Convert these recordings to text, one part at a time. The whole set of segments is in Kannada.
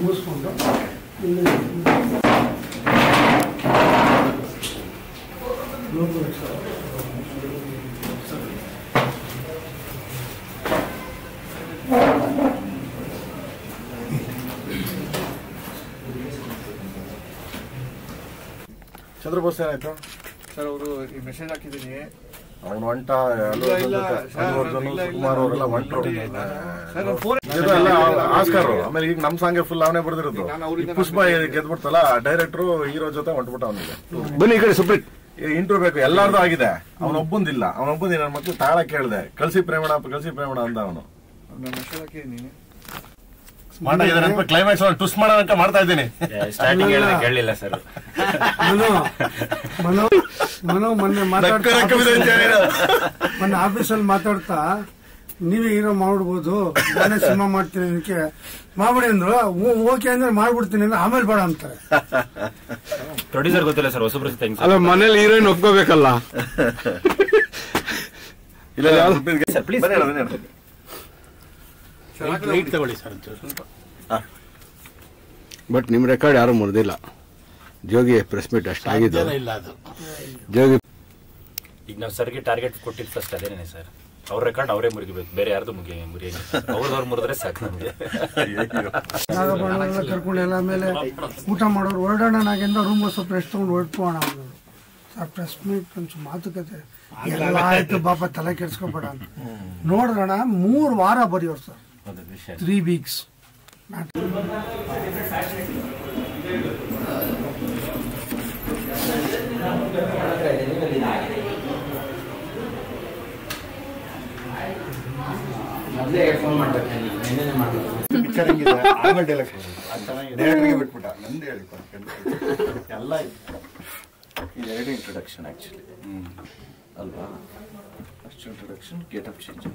ಮುಗಿಸ್ಕೊಂಡು ಚಂದ್ರಬೋಸ್ ಏನಾಯ್ತು ಸರ್? ಅವರು ಮೆಸೇಜ್ ಹಾಕಿದ್ದೀನಿ, ಅವನು ಒಂಟ ಕುಮಾರ್ ಅವರೆಲ್ಲ ಒಂಟರು ಆಸ್ಕರ್. ಆಮೇಲೆ ಈಗ ನಮ್ ಸಾಂಗ್ ಫುಲ್ ಅವನೇ ಬರ್ದಿರೋದು. ಪುಷ್ಪ ಗೆದ್ಬಿಡ್ತಲ್ಲ ಡೈರೆಕ್ಟ್ರು ಹೀರೋ ಜೊತೆ ಹೊಂಟ್ಬಿಟ್ಟ ಅವನಿಗೆ. ಬನ್ನಿ ಈ ಕಡೆ ಸುಪ್ರೀತ್ ಇಂಟರ್ವ್ಯೂ ಬೇಕು, ಎಲ್ಲಾರ್ದು ಆಗಿದೆ. ಅವನೊಬ್ಬಂದಿಲ್ಲ, ಅವನೊಬ್ಬಂದಿ ನನ್ನ ಮಕ್ಳು ತಾಳ ಕೇಳಿದೆ, ಕಳ್ಸಿ ಪ್ರೇಮಣ ಅಂದ ಅವನು. ಮೆಸೇಜ್ ಹಾಕಿದ್ದೀನಿ. ಸ್ಮಾರ್ಟ್ ಆಗಿದ್ದಾರೆ ಅಂತ ಕ್ಲೈಮ್ಯಾಕ್ಸ್ ಟ್ವಿಸ್ಟ್ ಮಾಡೋಣ ಮಾಡ್ತಾ ಇದ್ದೀನಿ. ಸ್ಟಾರ್ಟಿಂಗ್ ಕೇಳಲಿಲ್ಲ ಸರ್. ಮೊನ್ನೆ ಆಫೀಸಲ್ಲಿ ಮಾತಾಡ್ತಾ ನೀವೇ ಹೀರೋ ಮಾಡ್ಬಿಡ್ಬೋದು, ನಾನೇ ಸಿನಿಮಾ ಮಾಡ್ತೀನಿ ಅದಕ್ಕೆ ಮಾಡ್ಬಿಡಿ ಅಂದ್ರು. ಓಕೆ ಅಂದ್ರೆ ಮಾಡ್ಬಿಡ್ತೀನಿ ಅಂದ್ರೆ ಆಮೇಲೆ ಬೇಡ ಅಂತಾರೆ. ಪ್ರೊಡ್ಯೂಸರ್ ಗೊತ್ತಿಲ್ಲ ಸರ್, ಹೊಸಬ್ರು ಅಲ್ಲ ಮನೇಲಿ ಹೀರೋಯಿನ್ ಒಪ್ಕೋಬೇಕಲ್ಲ. ತಗೊಳ್ಳಿ ಸರ್ ಸ್ವಲ್ಪ. ಬಟ್ ನಿಮ್ ರೆಕಾರ್ಡ್ ಯಾರು ಮುರಿದಿಲ್ಲ. ಜೋಗಿ ಪ್ರೆಸ್ ಮೀಟ್ ಅಷ್ಟಾಗಿದೆ. ಜೋಗಿ ಈಗ ನಾವು ಸರ್ಗೆ ಟಾರ್ಗೆಟ್ ಕೊಟ್ಟಿದ್ದು ಫಸ್ಟ್ ಅದೇನೇ ಸರ್. ಅವ್ರ ರೆಕಾರ್ಡ್ ಅವರೇ ಮುರಿಬೇಕು, ಬೇರೆ ಯಾರ್ದು ಮುರಿಯಂಗ ಅವ್ರದವ್ರು ಮುರಿದ್ರೆ ಸಾಕು ನಮ್ಗೆ. ಕರ್ಕೊಂಡು ಎಲ್ಲ ಮೇಲೆ ಊಟ ಮಾಡೋರು ಹೊರಡೋಣ ನಾಗಿಂದ ರೂಮ್ ಸ್ವಲ್ಪ ರೆಸ್ಟ್ ತಗೊಂಡು ಹೊರಟ್ಕೋಣ ಸರ್. ಪ್ರೆಸ್ ಮೀಟ್ ಒಂಚೂರು ಮಾತುಕತೆ ಎಲ್ಲ ಆಯ್ತು ಬಾಪ, ತಲೆ ಕೆಡ್ಸ್ಕೊಬೇಡ ಅಂತ ನೋಡ್ರಣ. 3 ವಾರ ಬರೆಯೋರು ಸರ್, 3 weeks. ಬಿಟ್ಬಿಟ್ಟ ನಂದು ಹೇಳಿ ಎಲ್ಲ ಎರಡು ಇಂಟ್ರೊಡಕ್ಷನ್ ಆಕ್ಚುಲಿ ಅಲ್ವಾ. First introduction getup change.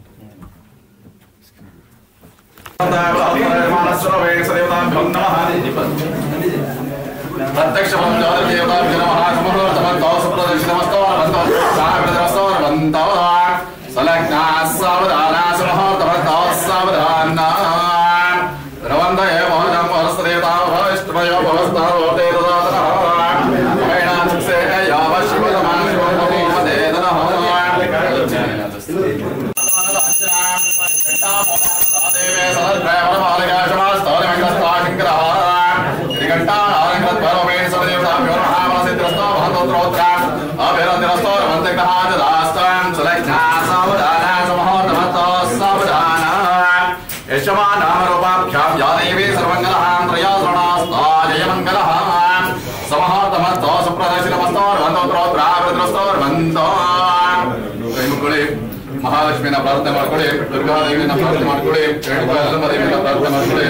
ಮಹಾಲಕ್ಷ್ಮಿನ ಪ್ರಾರ್ಥನೆ ಮಾಡ್ಕೊಳ್ಳಿ, ದುರ್ಗಾದೇವಿನ ಪ್ರಾರ್ಥನೆ ಮಾಡ್ಕೊಳ್ಳಿ, ರೇಣುಕಾದೇವಿನ ಪ್ರಾರ್ಥನೆ ಮಾಡ್ಕೊಳ್ಳಿ.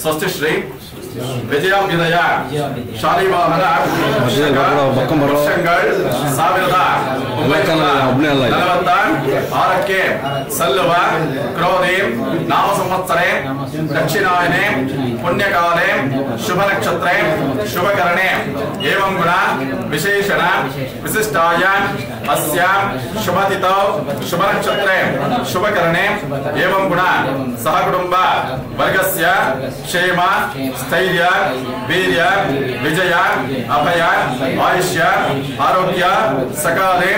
ಸ್ವಸ್ತಿ ಶ್ರೀ ವಿಜಯಾಭ್ಯುದಯ ಶಾಲಿವಾಹನ ವರ್ಷಗಳು 1946ಕ್ಕೆ ಸಲ್ಲುವ ಕ್ರೋಧಿ ನಾಮ ಸಂವತ್ಸರೆ ದಕ್ಷಿಣಾಯನೆ ಪುಣ್ಯಕಾಲೆ ಶುಭ ನಕ್ಷತ್ರೆ ಶುಭಕರಣೆ ಏವಂ ಗುಣ ವಿಶೇಷಣ ವಿಶಿಷ್ಟಾಯ ಅಸ್ಯ ಶುಭತಿಥೌ ಶುಭ ನಕ್ಷತ್ರೆ ಶುಭಕರಣೆ ಏವಂ ಗುಣ ಸಹ ಕುಟುಂಬ ವರ್ಗಸ್ಯ ಕ್ಷೇಮ ಸ್ಥೈರ್ಯ ವೀರ್ಯ ವಿಜಯ ಅಭಯ ಆಯುಷ್ಯ ಆರೋಗ್ಯ ಸಕಾಲೆ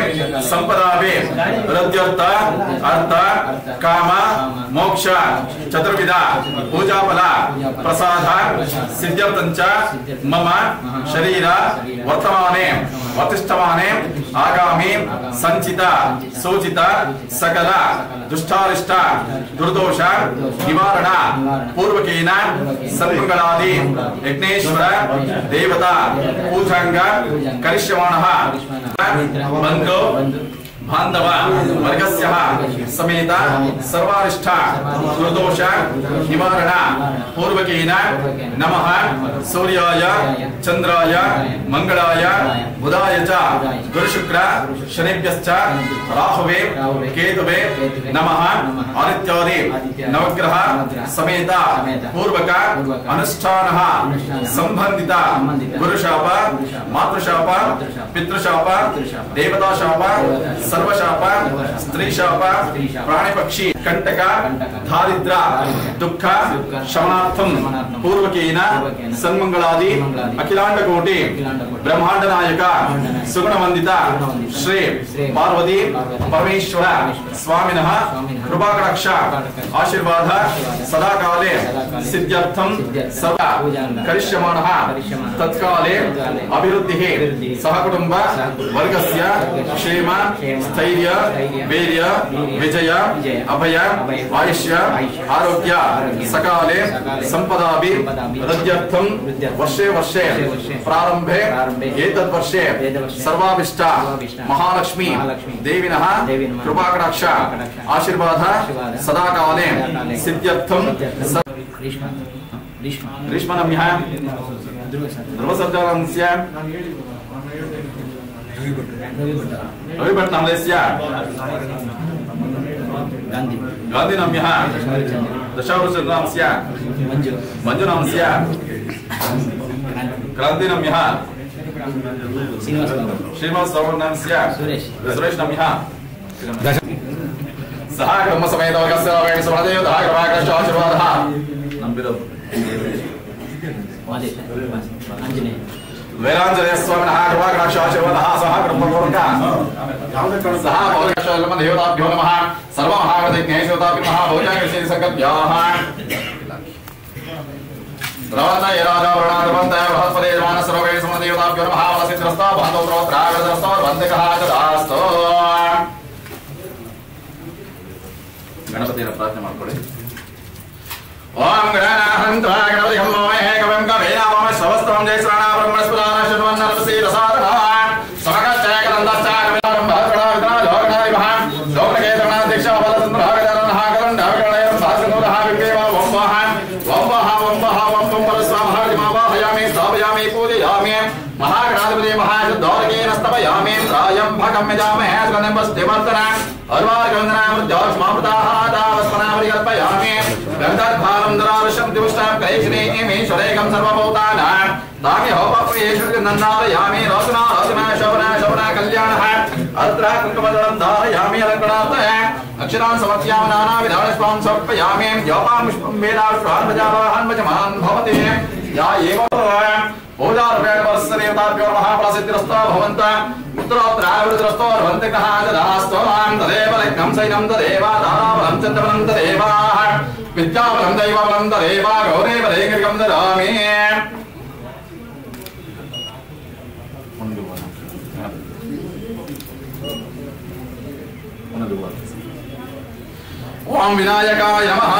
ಸಂಪದಾಭಿ ಹೃದಯರ್ಥ ಅರ್ಥ ಕಾಮ ಮೋಕ್ಷ ಚತುರ್ವಿಧ ಪೂಜಾಫಲ ಪ್ರಸಾದ ಸಿದ್ಧ್ಯರ್ಥಂಚ ಮಮ ಶರೀರ ವರ್ತಮಾನೆ ವರ್ತಿಷ್ಠಮಾನೆ ಆಗಾಮಿ ಸಂಚಿತ ಸೂಚಿತ ಸಕಲ ದುಷ್ಟಾರಿಷ್ಟ ದುರ್ದೋಷ ನಿವಾರಣ ಪೂರ್ವಕೇನ ಸನ್ಮಂಗಳಾದಿ ಯಜ್ಞೇಶ್ವರ ದೇವತಾ ಪೂಜಾಂಗ ಕರಿಷ್ಯಮಾಣಃ ಬಂಧು ಬಾಂಧವ ವರ್ಗಸ್ಯ ಸಮೇತ ಸರ್ವಾರಿಷ್ಠ ದುರ್ದೋಷ ನಿವಾರಣ ಪೂರ್ವಕೇನ ನಮಃ ಸೂರ್ಯಾಯ ಚಂದ್ರಾಯ ಮಂಗಳಾಯ ಬುಧಾಯ ಚ ಗುರುಶುಕ್ರ ಶನಿಭ್ಯಶ್ಚ ರಾಹುವೇ ಕೇತುವೇ ನಮಃ ಆದಿತ್ಯಾದಿ ನವಗ್ರಹ ಸಮೇತ ಪೂರ್ವಕ ಅನುಷ್ಠಾನಃ ಸಂಬಂಧಿತ ಗುರುಶಾಪ ಮಾತೃಶಾಪ ಪಿತೃಶಾಪ ದೇವತಾಶಾಪ ಸರ್ವಶಾಪ ಸ್ತ್ರೀಶಾಪ ಪ್ರಾಣಿಪಕ್ಷಿ ಕಂಟಕ ದಾರಿದ್ರ ದುಃಖ ಶಮನಾರ್ಥಂ ಪೂರ್ವಕೇನ ಸನ್ಮಂಗಳಾದಿ ಅಖಿಲಾಂಡ ಕೋಟಿ ಬ್ರಹ್ಮಾಂಡ ನಾಯಕ ಸುಗುಣವಂದಿತ ಶ್ರೀ ಪಾರ್ವತಿ ಪರಮೇಶ್ವರ ಸ್ವಾಮಿನಃ ಕೃಪಾಕಟಾಕ್ಷ ಆಶೀರ್ವಾದ ಸದಾಕಾಲೇ ಸಿದ್ಧ್ಯರ್ಥಂ ಸದಾ ಕರಿಷ್ಯಮಾಣಃ ತತ್ಕಾಲೇ ಅಭಿವೃದ್ಧಿಃ ಸಹಕುಟುಂಬ ವರ್ಗಸ್ಯ ಕ್ಷೇಮ ಸ್ಥೈರ್ಯ ವೀರ್ಯ ವಿಜಯ ಅಭಯ ಆಯುಷ್ಯ ಆರೋಗ್ಯ ಸಕಾಲೇ ಸಂಪದಾಭಿ ವೃದ್ಧ್ಯರ್ಥಂ ವರ್ಷೇ ವರ್ಷೇ ಪ್ರಾರಂಭೆ ಏತದ್ವರ್ಷೆ ಸರ್ವಾಭಿಷ್ಟ ಮಹಾಲಕ್ಷ್ಮಿ ದೇವಿನಃ ಕೃಪಾಕಟಾಕ್ಷ ಆಶೀರ್ವಾದ ಸದಾಕಾಲೇ ಸಿದ್ಧ್ಯರ್ಥಂ ಗ್ರೀಷ್ಮನಮ್ಯಃ ಧ್ರುವಸರ್ಜಾನಸ್ಯ ರವಿಭಟ್ನಾಮಲಸ್ಯ ಗಾಂಧಿನಮ್ಯಃ ದಶಾವೃಷನಾಮಸ್ಯ ಮಂಜುನಾಮಸ್ಯ ಕ್ರಾಂತಿನಮ್ಯಃ ಶ್ರೀನಿವಾಸನಾಮಸ್ಯ ಸುರೇಶನಮ್ಯಃ ಸಹ ಬ್ರಹ್ಮ ಸಮೇತ ವರ್ಗಸ್ಯ ವೇಣ ಸಮದೇವತಃ ಕೃಪಾಕಟಾಕ್ಷ ಆಶೀರ್ವಾದಃ ನಂಬಿರೋ ವೇಲಾಂಜನೇಯ ಸ್ವಾಮಿನಃ ಕೃಪಾಕಟಾಕ್ಷ ಆಶೀರ್ವಾದಃ ಸಹ ಬ್ರಹ್ಮಪೂರ್ವಕ ಸಹ ಪೌರಕಟಾಕ್ಷ ದೇವತಾಭ್ಯೋ ನಮಃ ಸರ್ವಮಹಾಗಣೇಶ್ವತಾಭ್ಯೋ ನಮಃ ಭೋಜಾಕೃಷ್ಣ ಸಂಕಲ್ಪ್ಯಾಃ ರವಣ ಯರಾಜಾವರಣಾಧವಂತ ಬೃಹಸ್ಪತಿ ಯಜಮಾನ ಸರ್ವವೇಣ ಸಮದೇವತಾಭ್ಯೋ ನಮಃ ವಲಸಿದ್ರಸ್ತ ಬಾಂಧವತ್ರವತ್ರಾಗರಸ್ತ ವಂದಕಃ ತದಾಸ್ತು ಗಣಪತಿಯ ಪ್ರಾರ್ಥನೆ ಮಾಡಿಕೊಳ್ಳಿ. ಓಂ ಗಣಾನಾಹಂತ್ವಾ ಗಣಪತಿ ಹಮ್ಮೋಮಹೇ ಕವಿಂ ಕವೇನಾಮಮ ಶ್ರವಸ್ತವಂ ಜಯಸ್ರಾಣ ಬ್ರಹ್ಮಸ್ಪದಾನ ಶೃಣ್ವನ್ನರಸಿ ರಸಾದನ ಸಮಗಚ್ಛೇಕದಂದಶ್ಚ ಕವಿಲಾರಂ ಬಹರ್ಗಣ ವಿದ್ರಾ ಲೋಕನಾದಿಮಃ ಲೋಕನಕೇತನಾಧ್ಯಕ್ಷ ಬಲಚಂದ್ರಹಾಗಜಾನನಃ ಕರಂಡಾಗಣಯಂ ಭಾಸ್ಕರನೂರಃ ವಿವೇವ ವಂವಃ ವಂವಃ ವಂವಃ ವಂವಂ ಪರಸ್ವಾಮಹಾರ್ಜಿಮಾವಾಹಯಾಮಿ ಸ್ಥಾಪಯಾಮಿ ಪೂಜಯಾಮಿ ಮಹಾಗಣಾಧಿಪತಿ ಮಹಾಶುದ್ಧೋರ್ಗೇನ ಸ್ತಪಯಾಮಿ ತ್ರಾಯಂ ಭಗಂ ಯಜಾಮಹೇ ಸುಗಂಧಮಸ್ತಿವರ್ಧನ अर्वार्गवन्दनामृत्योस्मामृताहादावस्मनामरिकल्पयामि गन्धर्भारं दरावशं दिवष्टां कैश्रीमीश्वरेकं सर्वभूतानां तामि होपप्रियेषुर्गन्धारयामि रोचना रोचना शोभना शोभना कल्याणः अत्र कुङ्कुमदलं धारयामि अलङ्कणार्थः अक्षरान् समर्पयामि नानाविधानस्वां समर्पयामि योपामुष्पं वेदाश्वान्वजावाहन्वजमान् भवति या एव पूजारूपेण परस्यदेवताभ्यो महाफलसिद्धिरस्तो भवन्तः उत्तरोत्तराभिवृद्धिरस्तो भवन्तिकः जदास्तोमां तदेव लग्नं सैनं तदेव दाराबलं चन्द्रबलं तदेवाः विद्याबलं दैवबलं तदेव गौरेव देगिरिकं ददामि ओम विनायकाय नमः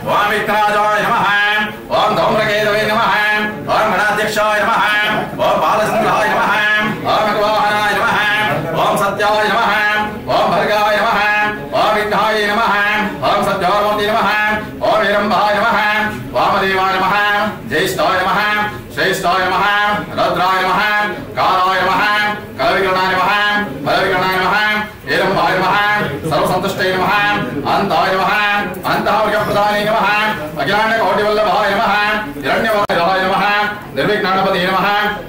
ओम विघ्नराजाय नमः ओम धूम्रकेतवे नमः ओम गणाध्यक्षाय नमः ओम बालचन्द्राय नमः ओम अग्वाहनाय नमः ओम सत्याय नमः ओम भर्गाय नमः ओम विघ्नाय नमः ओम सत्यामूर्ति नमः ओम हिरम्भाय नमः वामदेवाय नमः ज्येष्ठाय नमः श्रेष्ठाय नमः रुद्राय नमः कालाय नमः कलविकरणाय नमः फलविकरणाय नमः हिरम्भाय नमः सर्वसंतुष्टाय नमः अंताय नमः अंतःवर्गप्रदाय नमः अज्ञानकोटिवल्लभाय नमः हिरण्यवर्णाय नमः निर्विघ्नगणपते नमः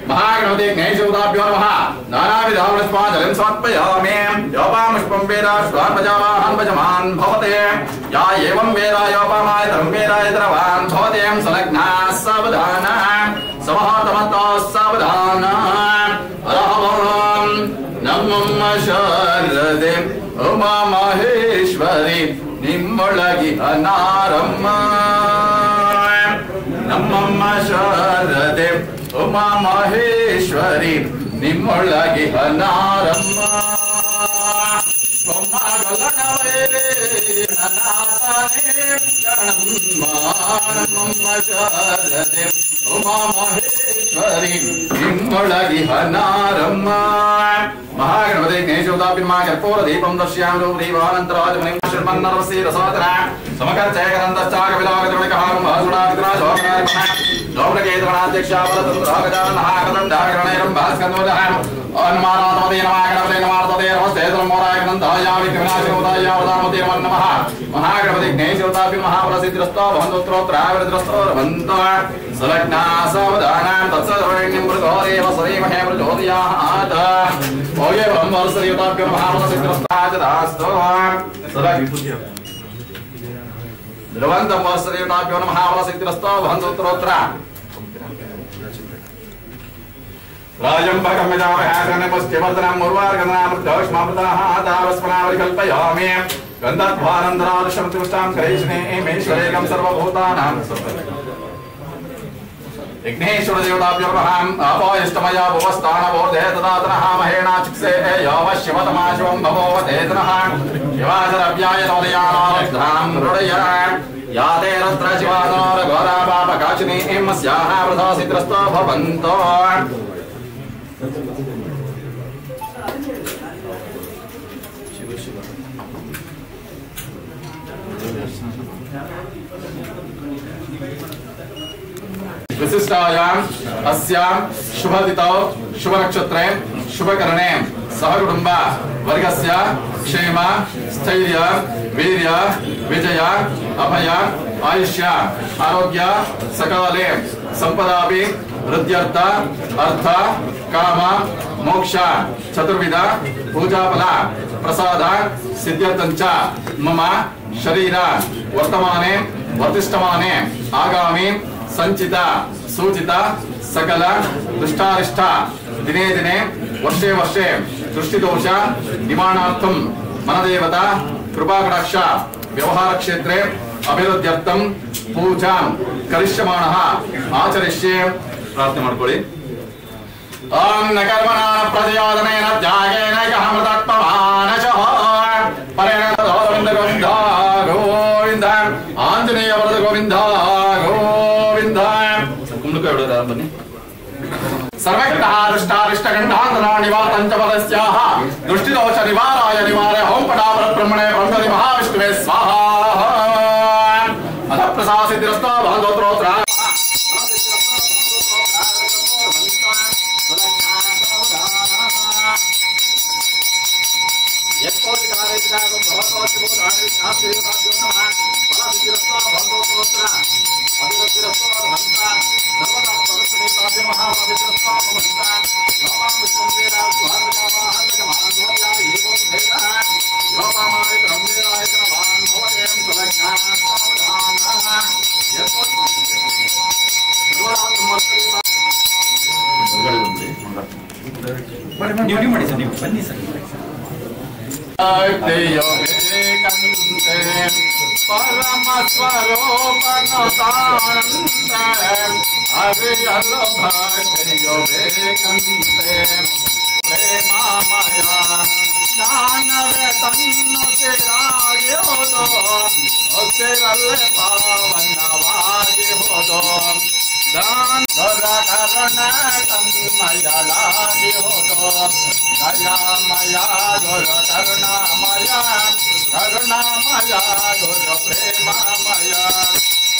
महागणपते गणेशोदाभ्यो नमः नानाविधावनस्पाजलं समर्पयामि योपामुष्पं वेदाश्वान्वजावाहन्वजमान् भवते या एवं वेदा योपामायतरं वेदायतरवान् भवते संलग्नाः सावधानाः समहातमतः सावधानाः अरहं नमः शारदे उमा महेश्वरी निम्मೊಳಗಿ ಅನಾರಮ್ಮ ನಮ್ಮಮ್ಮ ಶಾರದೆ ಉಮಾ ಮಹೇಶ್ವರಿ ನಿಮ್ಮೊಳಗಿಹ ನಾರಮ್ಮ ಬೊಮ್ಮಗಲನವೇ ನನಾತನೇ ಗಣಮ್ಮ ನಮ್ಮಮ್ಮ ಶಾರದೆ ಉಮಾ ಮಹೇಶ್ವರಿ ನಿಮ್ಮೊಳಗಿಹ ನಾರಮ್ಮ ಮಹಾಗಣಪತಿ ಜ್ಞೇಶೋದಾಪಿನ್ಮಾ ಕರ್ಪೂರ ದೀಪಂ ದರ್ಶ್ಯಾಮಿ ದೀಪಾನಂತರಾಜಮನಿಂ ಶ್ರೀಮನ್ನರವಸಿ ರಸೋದರ ಸಮಕರ್ಚಯಕರಂದಶ್ಚಾಗ ವಿಲಾಗದ್ರಣಿಕಹಾರಂ ಭಾಸುಡಾದಿರಾಜೋಗನಾರಿಮಃ ಗೌರಕೇಂದ್ರನಾಧ್ಯಕ್ಷ ಬಲತಂತ್ರಾಗಜಾನಹಾಕದಂಡಾಗರಣೈರಂ ಭಾಸ್ಕಂದೋದಃ ಅನ್ಮಾನಾತಮದೇ ನಮಃ ಗಣಪತೆ ನಮಾರ್ತದೇ ನಮಸ್ತೆ ಧರ್ಮೋರಾಯಕನಂದಾಯಾಮಿ ವಿನಾಶೋದಾಯಾವದಾಮತೆ ನಮಃ ಮಹಾಗಣಪತಿ ಜ್ಞೇಶೋದಾಪಿ ಮಹಾಫಲಸಿದ್ಧಸ್ತೋ ಬಂಧೋತ್ರೋತ್ರಾವಿರದ್ರಸ್ತೋ ಬಂಧೋ ಸಲಗ್ನಾ ಸಾವಧಾನಾಂ ತತ್ಸರ್ವಣ್ಯಂ ಮೃಗೋರೇವ ಸದೇಮಹೇ ಪ್ರಚೋದಯಾತ್ ಓಯೇ ಬ್ರಹ್ಮರ್ಸರಿಯುತಾಭ್ಯೋ ಮಹಾಫಲಸಿದ್ಧಸ್ತಾಚದಾಸ್ತೋ ಧ್ರುವಂತಂ ವರ್ಸರಿಯುತಾಭ್ಯೋ ಮಹಾಫಲಸಿದ್ಧಸ್ತೋ ಬಂಧೋತ್ರೋತ್ರ ರಾಜಂ ಭಗಮ್ಯಜಾಮಹ್ಯಾಸನ ಪಶ್ಚಿಮರ್ದನಂ ಮುರ್ವಾರ್ಗನಾಮೃತೋಷ್ಮಾಮೃತಾಹಾದಾವಸ್ಮನಾವರಿಕಲ್ಪಯಾಮಿ ಗಂಧಧ್ವಾನಂದರಾದಶಮತಿಷ್ಟಾಂ ಕರೈಷ್ಣೇ ಮೇಶ್ವರೇಕಂ ಸರ್ವಭೂತಾನಾಂ ವಿಘ್ನೇಶ್ವರ ದೇವತಾಭ್ಯೋರ್ಮಹಾಂ ಅಪೋಯಿಷ್ಟಮಯ ಭುವಸ್ಥಾನಬೋಧೇ ತದಾತನಃ ಮಹೇಣಾ ಚಿಕ್ಸೇ ಯಾವಶ್ಯಮತಮಾ ಶಿವಂ ಭವೋವತೇತನಃ ಶಿವಾಜರವ್ಯಾಯ ನೋದಯಾನಾರಬ್ಧಾಂ ಹೃದಯ ಯಾದೇರತ್ರ ಶಿವಾನೋರ ಘೋರಾ ಪಾಪಕಾಚಿನಿ ಮಸ್ಯಾಹ ವೃಥಾಸಿದ್ರಸ್ತೋ ಭವಂತೋ विशिष्टायाम् अस्यां शुभदितौ शुभनक्षत्रे शुभकरणे सहकुटुम्ब वर्गस्य क्षेम स्थैर्य वीर्य विजय अभय आयुष्य आरोग्य सकाले संपदापि वृद्ध्यर्थ अर्थ काम मोक्ष चतुर्विध पूजाफल प्रसाद सिद्ध्यर्थञ्च मम शरीर वर्तमाने वर्तिष्ठमाने आगामी संचित सूचित सकल दुष्टारिष्ट दिने दिने वर्षे वर्षे दृष्टिदोष निवारणार्थं मनदेवता कृपाकटाक्ष व्यवहार क्षेत्रे अभिवृद्ध्यर्थं पूजां करिष्यमाणः आचरिष्ये प्रार्थने ಮಾಡ್ಕೊಳ್ಳಿ ओम न कर्मणा प्रचोदनेन त्यागेन यहमृतत्वमानशः परेण गोविंद गोविंद गोविंद आंजनेय वरद गोविंद गोविंद कुंडಕ ಬಿಡೋದ ಬನ್ನಿ सर्वग्रह दुष्टारिष्ट गंधांधरा निवातंच पदस्याः दृष्टिदोष निवाराय निवारे ओम पटावर ब्रह्मणे ब्रह्मणि महाविष्णुवे स्वाहा अथ प्रसासिद्रस्तो भगवत्रोत्र ನೀವು ಮಾಡಿ ಸರ್ ನೀವು ಬನ್ನಿ ಸರ್ परम स्वरूपनतानंद अविरल भक्तियो वेकंते प्रेमामया दानवे तन्नो तेरागे होदो तेरल पावन वागे होदो दान धर करण तन्मया लागे होदो दयामया धर करुणामया करुणामया धर प्रेमामया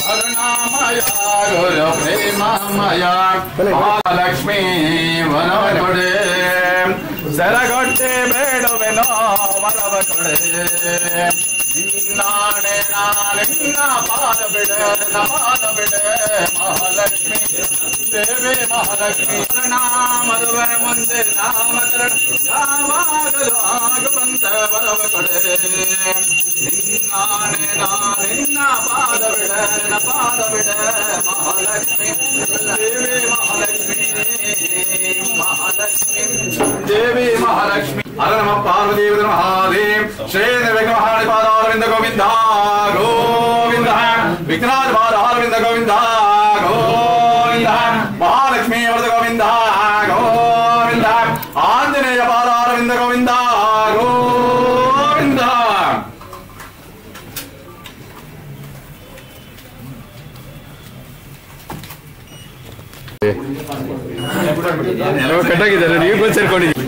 करुणामया धर प्रेमामया महालक्ष्मी वरवडे ಸರಗೊಟ್ಟೆ ಬೇಡವೆನೋ ವರವ ಕೊಡೆ ನಾಳೆ ನಾಳೆನ್ನ ಪಾದ ಬಿಡೆ ಪಾದ ಬಿಡೆ ಮಹಾಲಕ್ಷ್ಮಿ ದೇವಿ ಮಹಾಲಕ್ಷ್ಮಿ ನಾಮದುವೆ ಮುಂದೆ ನಾಮಕರಣ ಯಾವಾಗಲೂ ಆಗುವಂತ ವರವ ಕೊಡೆ ನಾಳೆ ನಾಳೆನ್ನ ಪಾದ ಬಿಡೆ ಮಹಾಲಕ್ಷ್ಮಿ ದೇವಿ ಮಹಾಲಕ್ಷ್ಮಿ ಮಹಾಲಕ್ಷ್ಮಿ देवी महालक्ष्मी हर नमः पार्वती महादेव श्री महादेव गोविंद गोविंद विघ्नाथ अरविंद गोविंद गोविंद महालक्ष्मी वरद गोविंद गोविंद ಕಟ್ಟಾಗಿದ್ದಾರೆ, ನೀವು ಬಂದು ಸೇರ್ಕೊಂಡಿದ್ದೀವಿ.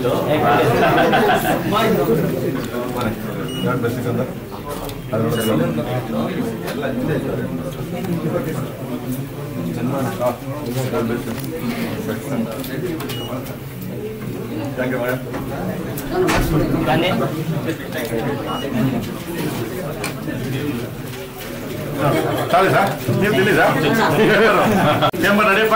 ಚಾಲಿ ಸರ್, ನೀವು ತಿನ್ನಿ ಸರ್. ಚೇಂಬರ್ ನಡಿಯಪ್ಪ,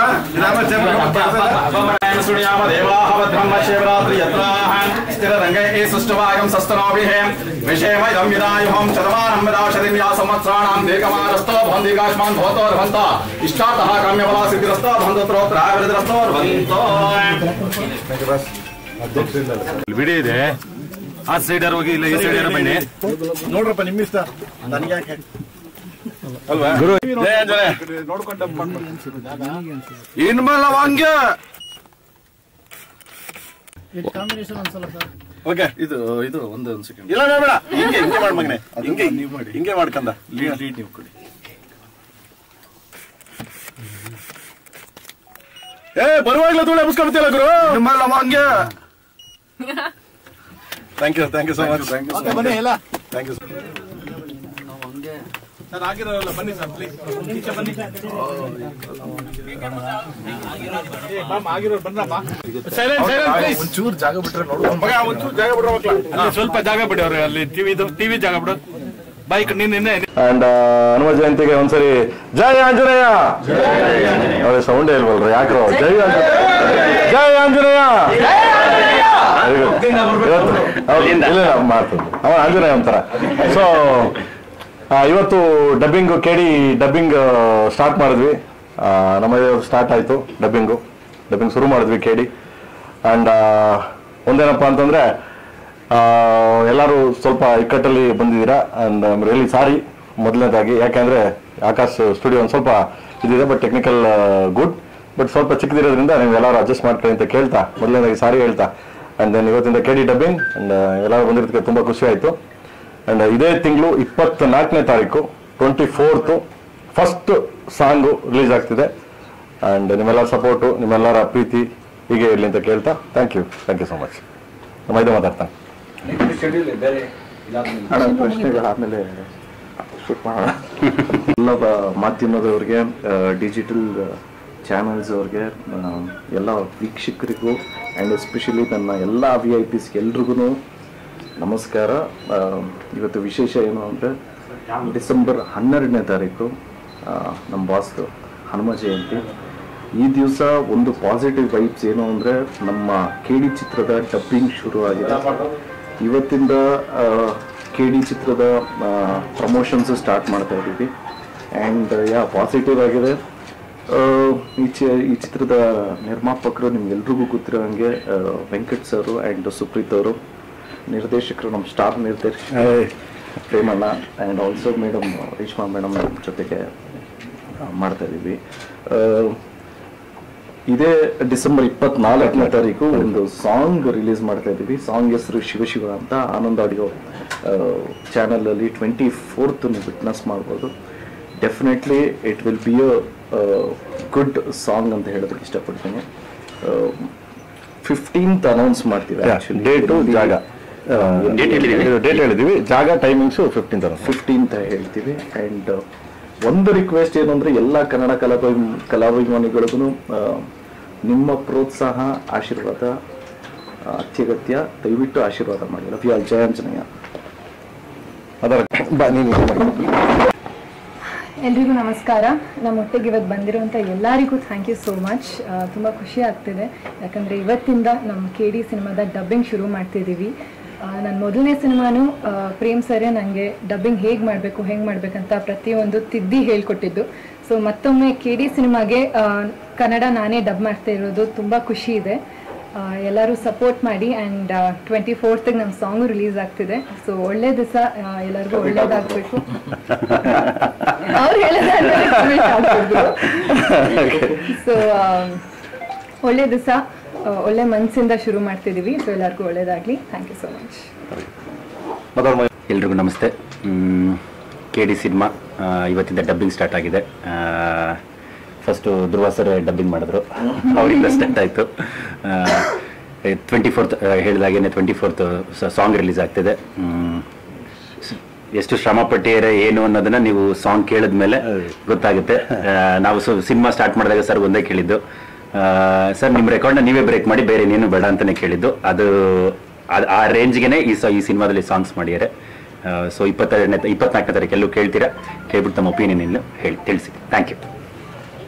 ವಿಡಿಯೋ ಇದೆ, ಆ ಸೈಡರ್ ಹೋಗಿ ಇಲ್ಲ ಈ ಸೈಡರ್ ಬನ್ನಿ. ನೋಡ್ರಪ್ಪ ನಿಮ್ಮ ಇಷ್ಟ, ನನಗೆ ಯಾಕೆ ಅಲ್ವಾ ಗುರು ನೋಡ್ಕೊಂಡ ಇನ್ಮೇಲೆ ಹಂಗೆ ಓಕೆ. ಇದು ಒಂದು ಸೆಕೆಂಡ್ ಇಲ್ಲ ಬೇಡ, ಹಿಂಗೆ ಹಿಂಗೆ ಮಾಡ್ ಮಗನೆ, ಹಿಂಗೆ ಹಿಂಗೆ ಮಾಡ್ಕಂದ ಲೀಡ್ ನೀವು ಕೊಡಿ. ಬರುವಾಗ್ಲೂ ತೋಳೆ ಮುಸ್ಕೊಂಡ್ಬಿಟ್ಟಿಲ್ಲ ಗುರು. ಇನ್ಮೇಲೆ ಹಂಗೆ. Thank you so much. ಬನ್ನಿ ಎಲ್ಲ ಥ್ಯಾಂಕ್ ಯು ಸರ್. ಆಗಿರೋಲ್ಲ ಬನ್ನಿ ಸರ್, ಪ್ಲೀಸ್ ಈಚೆ ಬನ್ನಿ. ಆಗಿರೋರು ಬನ್ನಪ್ಪ. ಒಂಚೂರು ಜಾಗ ಬಿಟ್ರೆ ನೋಡು ಮಗ, ಒಂಚೂರು ಜಾಗ ಬಿಡ್ರ ಮಕ್ಳ. ಸ್ವಲ್ಪ ಜಾಗ ಬಿಡಿ ಅವ್ರೆ, ಅಲ್ಲಿ ಟಿವಿ ಜಾಗ ಬಿಡು. ಬೈಕ್ ನಿನ್ನೆ ಅಂಡ್ ಹನುಮ ಜಯಂತಿಗೆ ಒಂದ್ಸರಿ ಜಯ ಆಂಜನೇಯ. ಅವ್ರ ಸೌಂಡೇ ಇಲ್ವಲ್ರಿ ಯಾಕ್ರೋ? ಜಯ ಆಂಜನೇಯ. ಇಲ್ಲ ಮಾಡ್ತದೆ ಅವ ಆಂಜನೇಯ ಒಂಥರ. ಸೊ ಇವತ್ತು ಡಬ್ಬಿಂಗ್ ಡಬ್ಬಿಂಗ್ ಸ್ಟಾರ್ಟ್ ಮಾಡಿದ್ವಿ. ನಮ್ಮದೇ ಸ್ಟಾರ್ಟ್ ಆಯಿತು ಡಬ್ಬಿಂಗ್ ಶುರು ಮಾಡಿದ್ವಿ KD. ಆ್ಯಂಡ್ ಒಂದೇನಪ್ಪ ಅಂತಂದರೆ ಎಲ್ಲರೂ ಸ್ವಲ್ಪ ಇಕ್ಕಟ್ಟಲ್ಲಿ ಬಂದಿದ್ದೀರಾ. And I am really sorry ಮೊದಲನೇದಾಗಿ, ಯಾಕೆಂದರೆ ಆಕಾಶ್ ಸ್ಟುಡಿಯೋ ಒಂದು ಸ್ವಲ್ಪ ಇದಿದೆ, ಬಟ್ ಟೆಕ್ನಿಕಲ್ ಗುಡ್, ಬಟ್ ಸ್ವಲ್ಪ ಚಿಕ್ಕದಿರೋದ್ರಿಂದ ನೀವು ಎಲ್ಲರೂ ಅಡ್ಜಸ್ಟ್ ಮಾಡ್ಕೊಳ್ಳಿ ಅಂತ ಕೇಳ್ತಾ ಮೊದಲನೇದಾಗಿ ಸಾರಿ ಹೇಳ್ತಾ. ಆ್ಯಂಡ್ ದೆನ್ ಇವತ್ತಿಂದ KD ಡಬ್ಬಿಂಗ್ ಆ್ಯಂಡ್ ಎಲ್ಲರೂ ಬಂದಿರೋದಕ್ಕೆ ತುಂಬ ಖುಷಿ ಆಯಿತು. ಆ್ಯಂಡ್ ಇದೇ ತಿಂಗಳು 24ನೇ ತಾರೀಕು 24th ಫಸ್ಟ್ ಸಾಂಗು ರಿಲೀಸ್ ಆಗ್ತಿದೆ. ಆ್ಯಂಡ್ ನಿಮ್ಮೆಲ್ಲರ ಸಪೋರ್ಟು, ನಿಮ್ಮೆಲ್ಲರ ಪ್ರೀತಿ ಹೀಗೆ ಇರಲಿ ಅಂತ ಕೇಳ್ತಾ ಥ್ಯಾಂಕ್ ಯು ಸೊ ಮಚ್. ನಮ್ಮ ಇದು ಮಾತಾಡ್ತಾನೆ ಪ್ರಶ್ನೆಗಳಾದ್ಮೇಲೆ ಶೂಟ್ ಮಾಡೋಣ. ಎಲ್ಲ ಮಾಧ್ಯಮದವ್ರಿಗೆ, ಡಿಜಿಟಲ್ ಚಾನಲ್ಸ್ ಅವ್ರಿಗೆ, ಎಲ್ಲ ವೀಕ್ಷಕರಿಗೂ ಆ್ಯಂಡ್ ಎಸ್ಪೆಷಲಿ ನನ್ನ ಎಲ್ಲ VIPಸ್ಗೆ ಎಲ್ರಿಗೂ ನಮಸ್ಕಾರ. ಇವತ್ತು ವಿಶೇಷ ಏನು ಅಂದರೆ ಡಿಸೆಂಬರ್ 12ನೇ ತಾರೀಕು ನಮ್ಮ ಬಾಸ್ದು ಹನುಮ ಜಯಂತಿ. ಈ ದಿವಸ ಒಂದು ಪಾಸಿಟಿವ್ ವೈಬ್ಸ್ ಏನು ಅಂದರೆ ನಮ್ಮ KD ಚಿತ್ರದ ಡಬ್ಬಿಂಗ್ ಶುರು ಆಗಿದೆ. ಇವತ್ತಿಂದ KD ಚಿತ್ರದ ಪ್ರಮೋಷನ್ಸು ಸ್ಟಾರ್ಟ್ ಮಾಡ್ತಾ ಇದ್ದೀವಿ. ಆ್ಯಂಡ್ ಪಾಸಿಟಿವ್ ಆಗಿದೆ. ಈ ಚಿತ್ರದ ನಿರ್ಮಾಪಕರು ನಿಮ್ಗೆಲ್ರಿಗೂ ಗೊತ್ತಿರೋ ಹಾಗೆ ವೆಂಕಟ್ ಸರು ಆ್ಯಂಡ್ ಸುಪ್ರೀತ್ ಅವರು, ನಿರ್ದೇಶಕರು ನಮ್ಮ ಸ್ಟಾರ್ ನಿರ್ದೇಶಕ Premanna, and also madam Reshma madam ಜೊತೆಗೆ ಮಾಡ್ತಾ ಇದ್ದೀವಿ. ಇದೇ ಡಿಸೆಂಬರ್ 24ನೇ ತಾರೀಕು ಒಂದು ಸಾಂಗ್ ರಿಲೀಸ್ ಮಾಡ್ತಾ ಇದ್ದೀವಿ. ಸಾಂಗ್ ಹೆಸರು ಶಿವ ಅಂತ. ಆನಂದ್ ಆಡಿಯೋ ಚಾನಲಲ್ಲಿ 24th ನೀವು ವಿಟ್ನೆಸ್ ಮಾಡ್ಬೋದು. Definitely it will be a good song ಅಂತ ಹೇಳೋದಕ್ಕೆ ಇಷ್ಟಪಡ್ತೀನಿ. 15th ಅನೌನ್ಸ್ ಮಾಡ್ತೀವಿ. ಡೇಟು ಜಾಗ ಡೇಟ್ ಹೇಳಿದ್ದೀವಿ, ಜಾಗ ಟೈಮಿಂಗ್ಸು 15th ಹೇಳ್ತೀವಿ. ಆ್ಯಂಡ್ ಒಂದು ರಿಕ್ವೆಸ್ಟ್ ಏನು ಅಂದರೆ ಎಲ್ಲ ಕನ್ನಡ ಕಲಾಭಿಮಾನಿಗಳಿಗೂ ನಿಮ್ಮ ಪ್ರೋತ್ಸಾಹ, ಆಶೀರ್ವಾದ ಅತ್ಯಗತ್ಯ. ದಯವಿಟ್ಟು ಆಶೀರ್ವಾದ ಮಾಡಿ. Love you all. ಜಯ ಆಂಜನೇಯ. ಅದರ ಎಲ್ರಿಗೂ ನಮಸ್ಕಾರ. ನಮ್ಮೊಟ್ಟಿಗೆ ಇವತ್ತು ಬಂದಿರುವಂಥ ಎಲ್ಲರಿಗೂ ಥ್ಯಾಂಕ್ ಯು ಸೋ ಮಚ್. ತುಂಬ ಖುಷಿ ಆಗ್ತಿದೆ, ಯಾಕಂದರೆ ಇವತ್ತಿಂದ ನಮ್ಮ KD ಸಿನಿಮಾದ ಡಬ್ಬಿಂಗ್ ಶುರು ಮಾಡ್ತಿದ್ದೀವಿ. ನನ್ನ ಮೊದಲನೇ ಸಿನಿಮಾನು ಪ್ರೇಮ್ ಸರೇ ನನಗೆ ಡಬ್ಬಿಂಗ್ ಹೇಗೆ ಮಾಡಬೇಕಂತ ಪ್ರತಿಯೊಂದು ತಿದ್ದಿ ಹೇಳ್ಕೊಟ್ಟಿದ್ದು. ಸೊ ಮತ್ತೊಮ್ಮೆ KD ಸಿನಿಮಾಗೆ ಕನ್ನಡ ನಾನೇ ಡಬ್ ಮಾಡ್ತಾ ಇರೋದು ತುಂಬ ಖುಷಿ ಇದೆ. ಎಲ್ಲರೂ ಸಪೋರ್ಟ್ ಮಾಡಿ. ಆ್ಯಂಡ್ 24th ನಮ್ಮ ಸಾಂಗು ರಿಲೀಸ್ ಆಗ್ತಿದೆ. ಸೊ ಒಳ್ಳೆ ದಿವಸ, ಎಲ್ಲರಿಗೂ ಒಳ್ಳೇದಾಗಬೇಕು. ಅವ್ರು ಹೇಳಿದ್ರು. ಸೊ ಒಳ್ಳೆ ದಿವಸ, ಒಳ್ಳೆ ಮನಸ್ಸಿಂದ ಶುರು ಮಾಡ್ತಿದ್ದೀವಿ. ಸೊ ಎಲ್ಲರಿಗೂ ಒಳ್ಳೇದಾಗಲಿ. Thank you so much. ಎಲ್ರಿಗೂ ನಮಸ್ತೆ. KD ಸಿನಿಮಾ ಇವತ್ತಿಂದ ಡಬ್ಬಿಂಗ್ ಸ್ಟಾರ್ಟ್ ಆಗಿದೆ. ಫಸ್ಟು ಧ್ರುವ ಸರ್ ಡಬ್ಬಿಂಗ್ ಮಾಡಿದ್ರು, ಅವರಿಂದ ಸ್ಟಾರ್ಟ್ ಆಯಿತು. 24th ಹೇಳಿದಾಗೇನೆ 24th ಸಾಂಗ್ ರಿಲೀಸ್ ಆಗ್ತಿದೆ. ಎಷ್ಟು ಶ್ರಮ ಪಟ್ಟಿದ್ದಾರೆ ಏನು ಅನ್ನೋದನ್ನ ನೀವು ಸಾಂಗ್ ಕೇಳಿದ ಮೇಲೆ ಗೊತ್ತಾಗುತ್ತೆ. ನಾವು ಸಿನಿಮಾ ಸ್ಟಾರ್ಟ್ ಮಾಡಿದಾಗ ಸರ್ ಒಂದೇ ಕೇಳಿದ್ದು, ಸರ್ ನಿಮ್ಮ ರೆಕಾರ್ಡ್ನ ನೀವೇ ಬ್ರೇಕ್ ಮಾಡಿ ಬೇರೆ ಇನ್ನೇನು ಬೇಡ ಅಂತಲೇ ಕೇಳಿದ್ದು. ಅದು ಆ ರೇಂಜ್ಗೆ ಈ ಸಿನಿಮಾದಲ್ಲಿ ಸಾಂಗ್ಸ್ ಮಾಡಿದ್ದಾರೆ. ಸೊ 24ನೇ ತಾರೀಕು ಎಲ್ಲೂ ಕೇಳ್ತೀರಾ, ಕೇಳ್ಬಿಟ್ಟು ತಮ್ಮ ಒಪಿನಿಯನ್ ಇನ್ನು ಹೇಳಿ ತಿಳಿಸಿ. Thank you.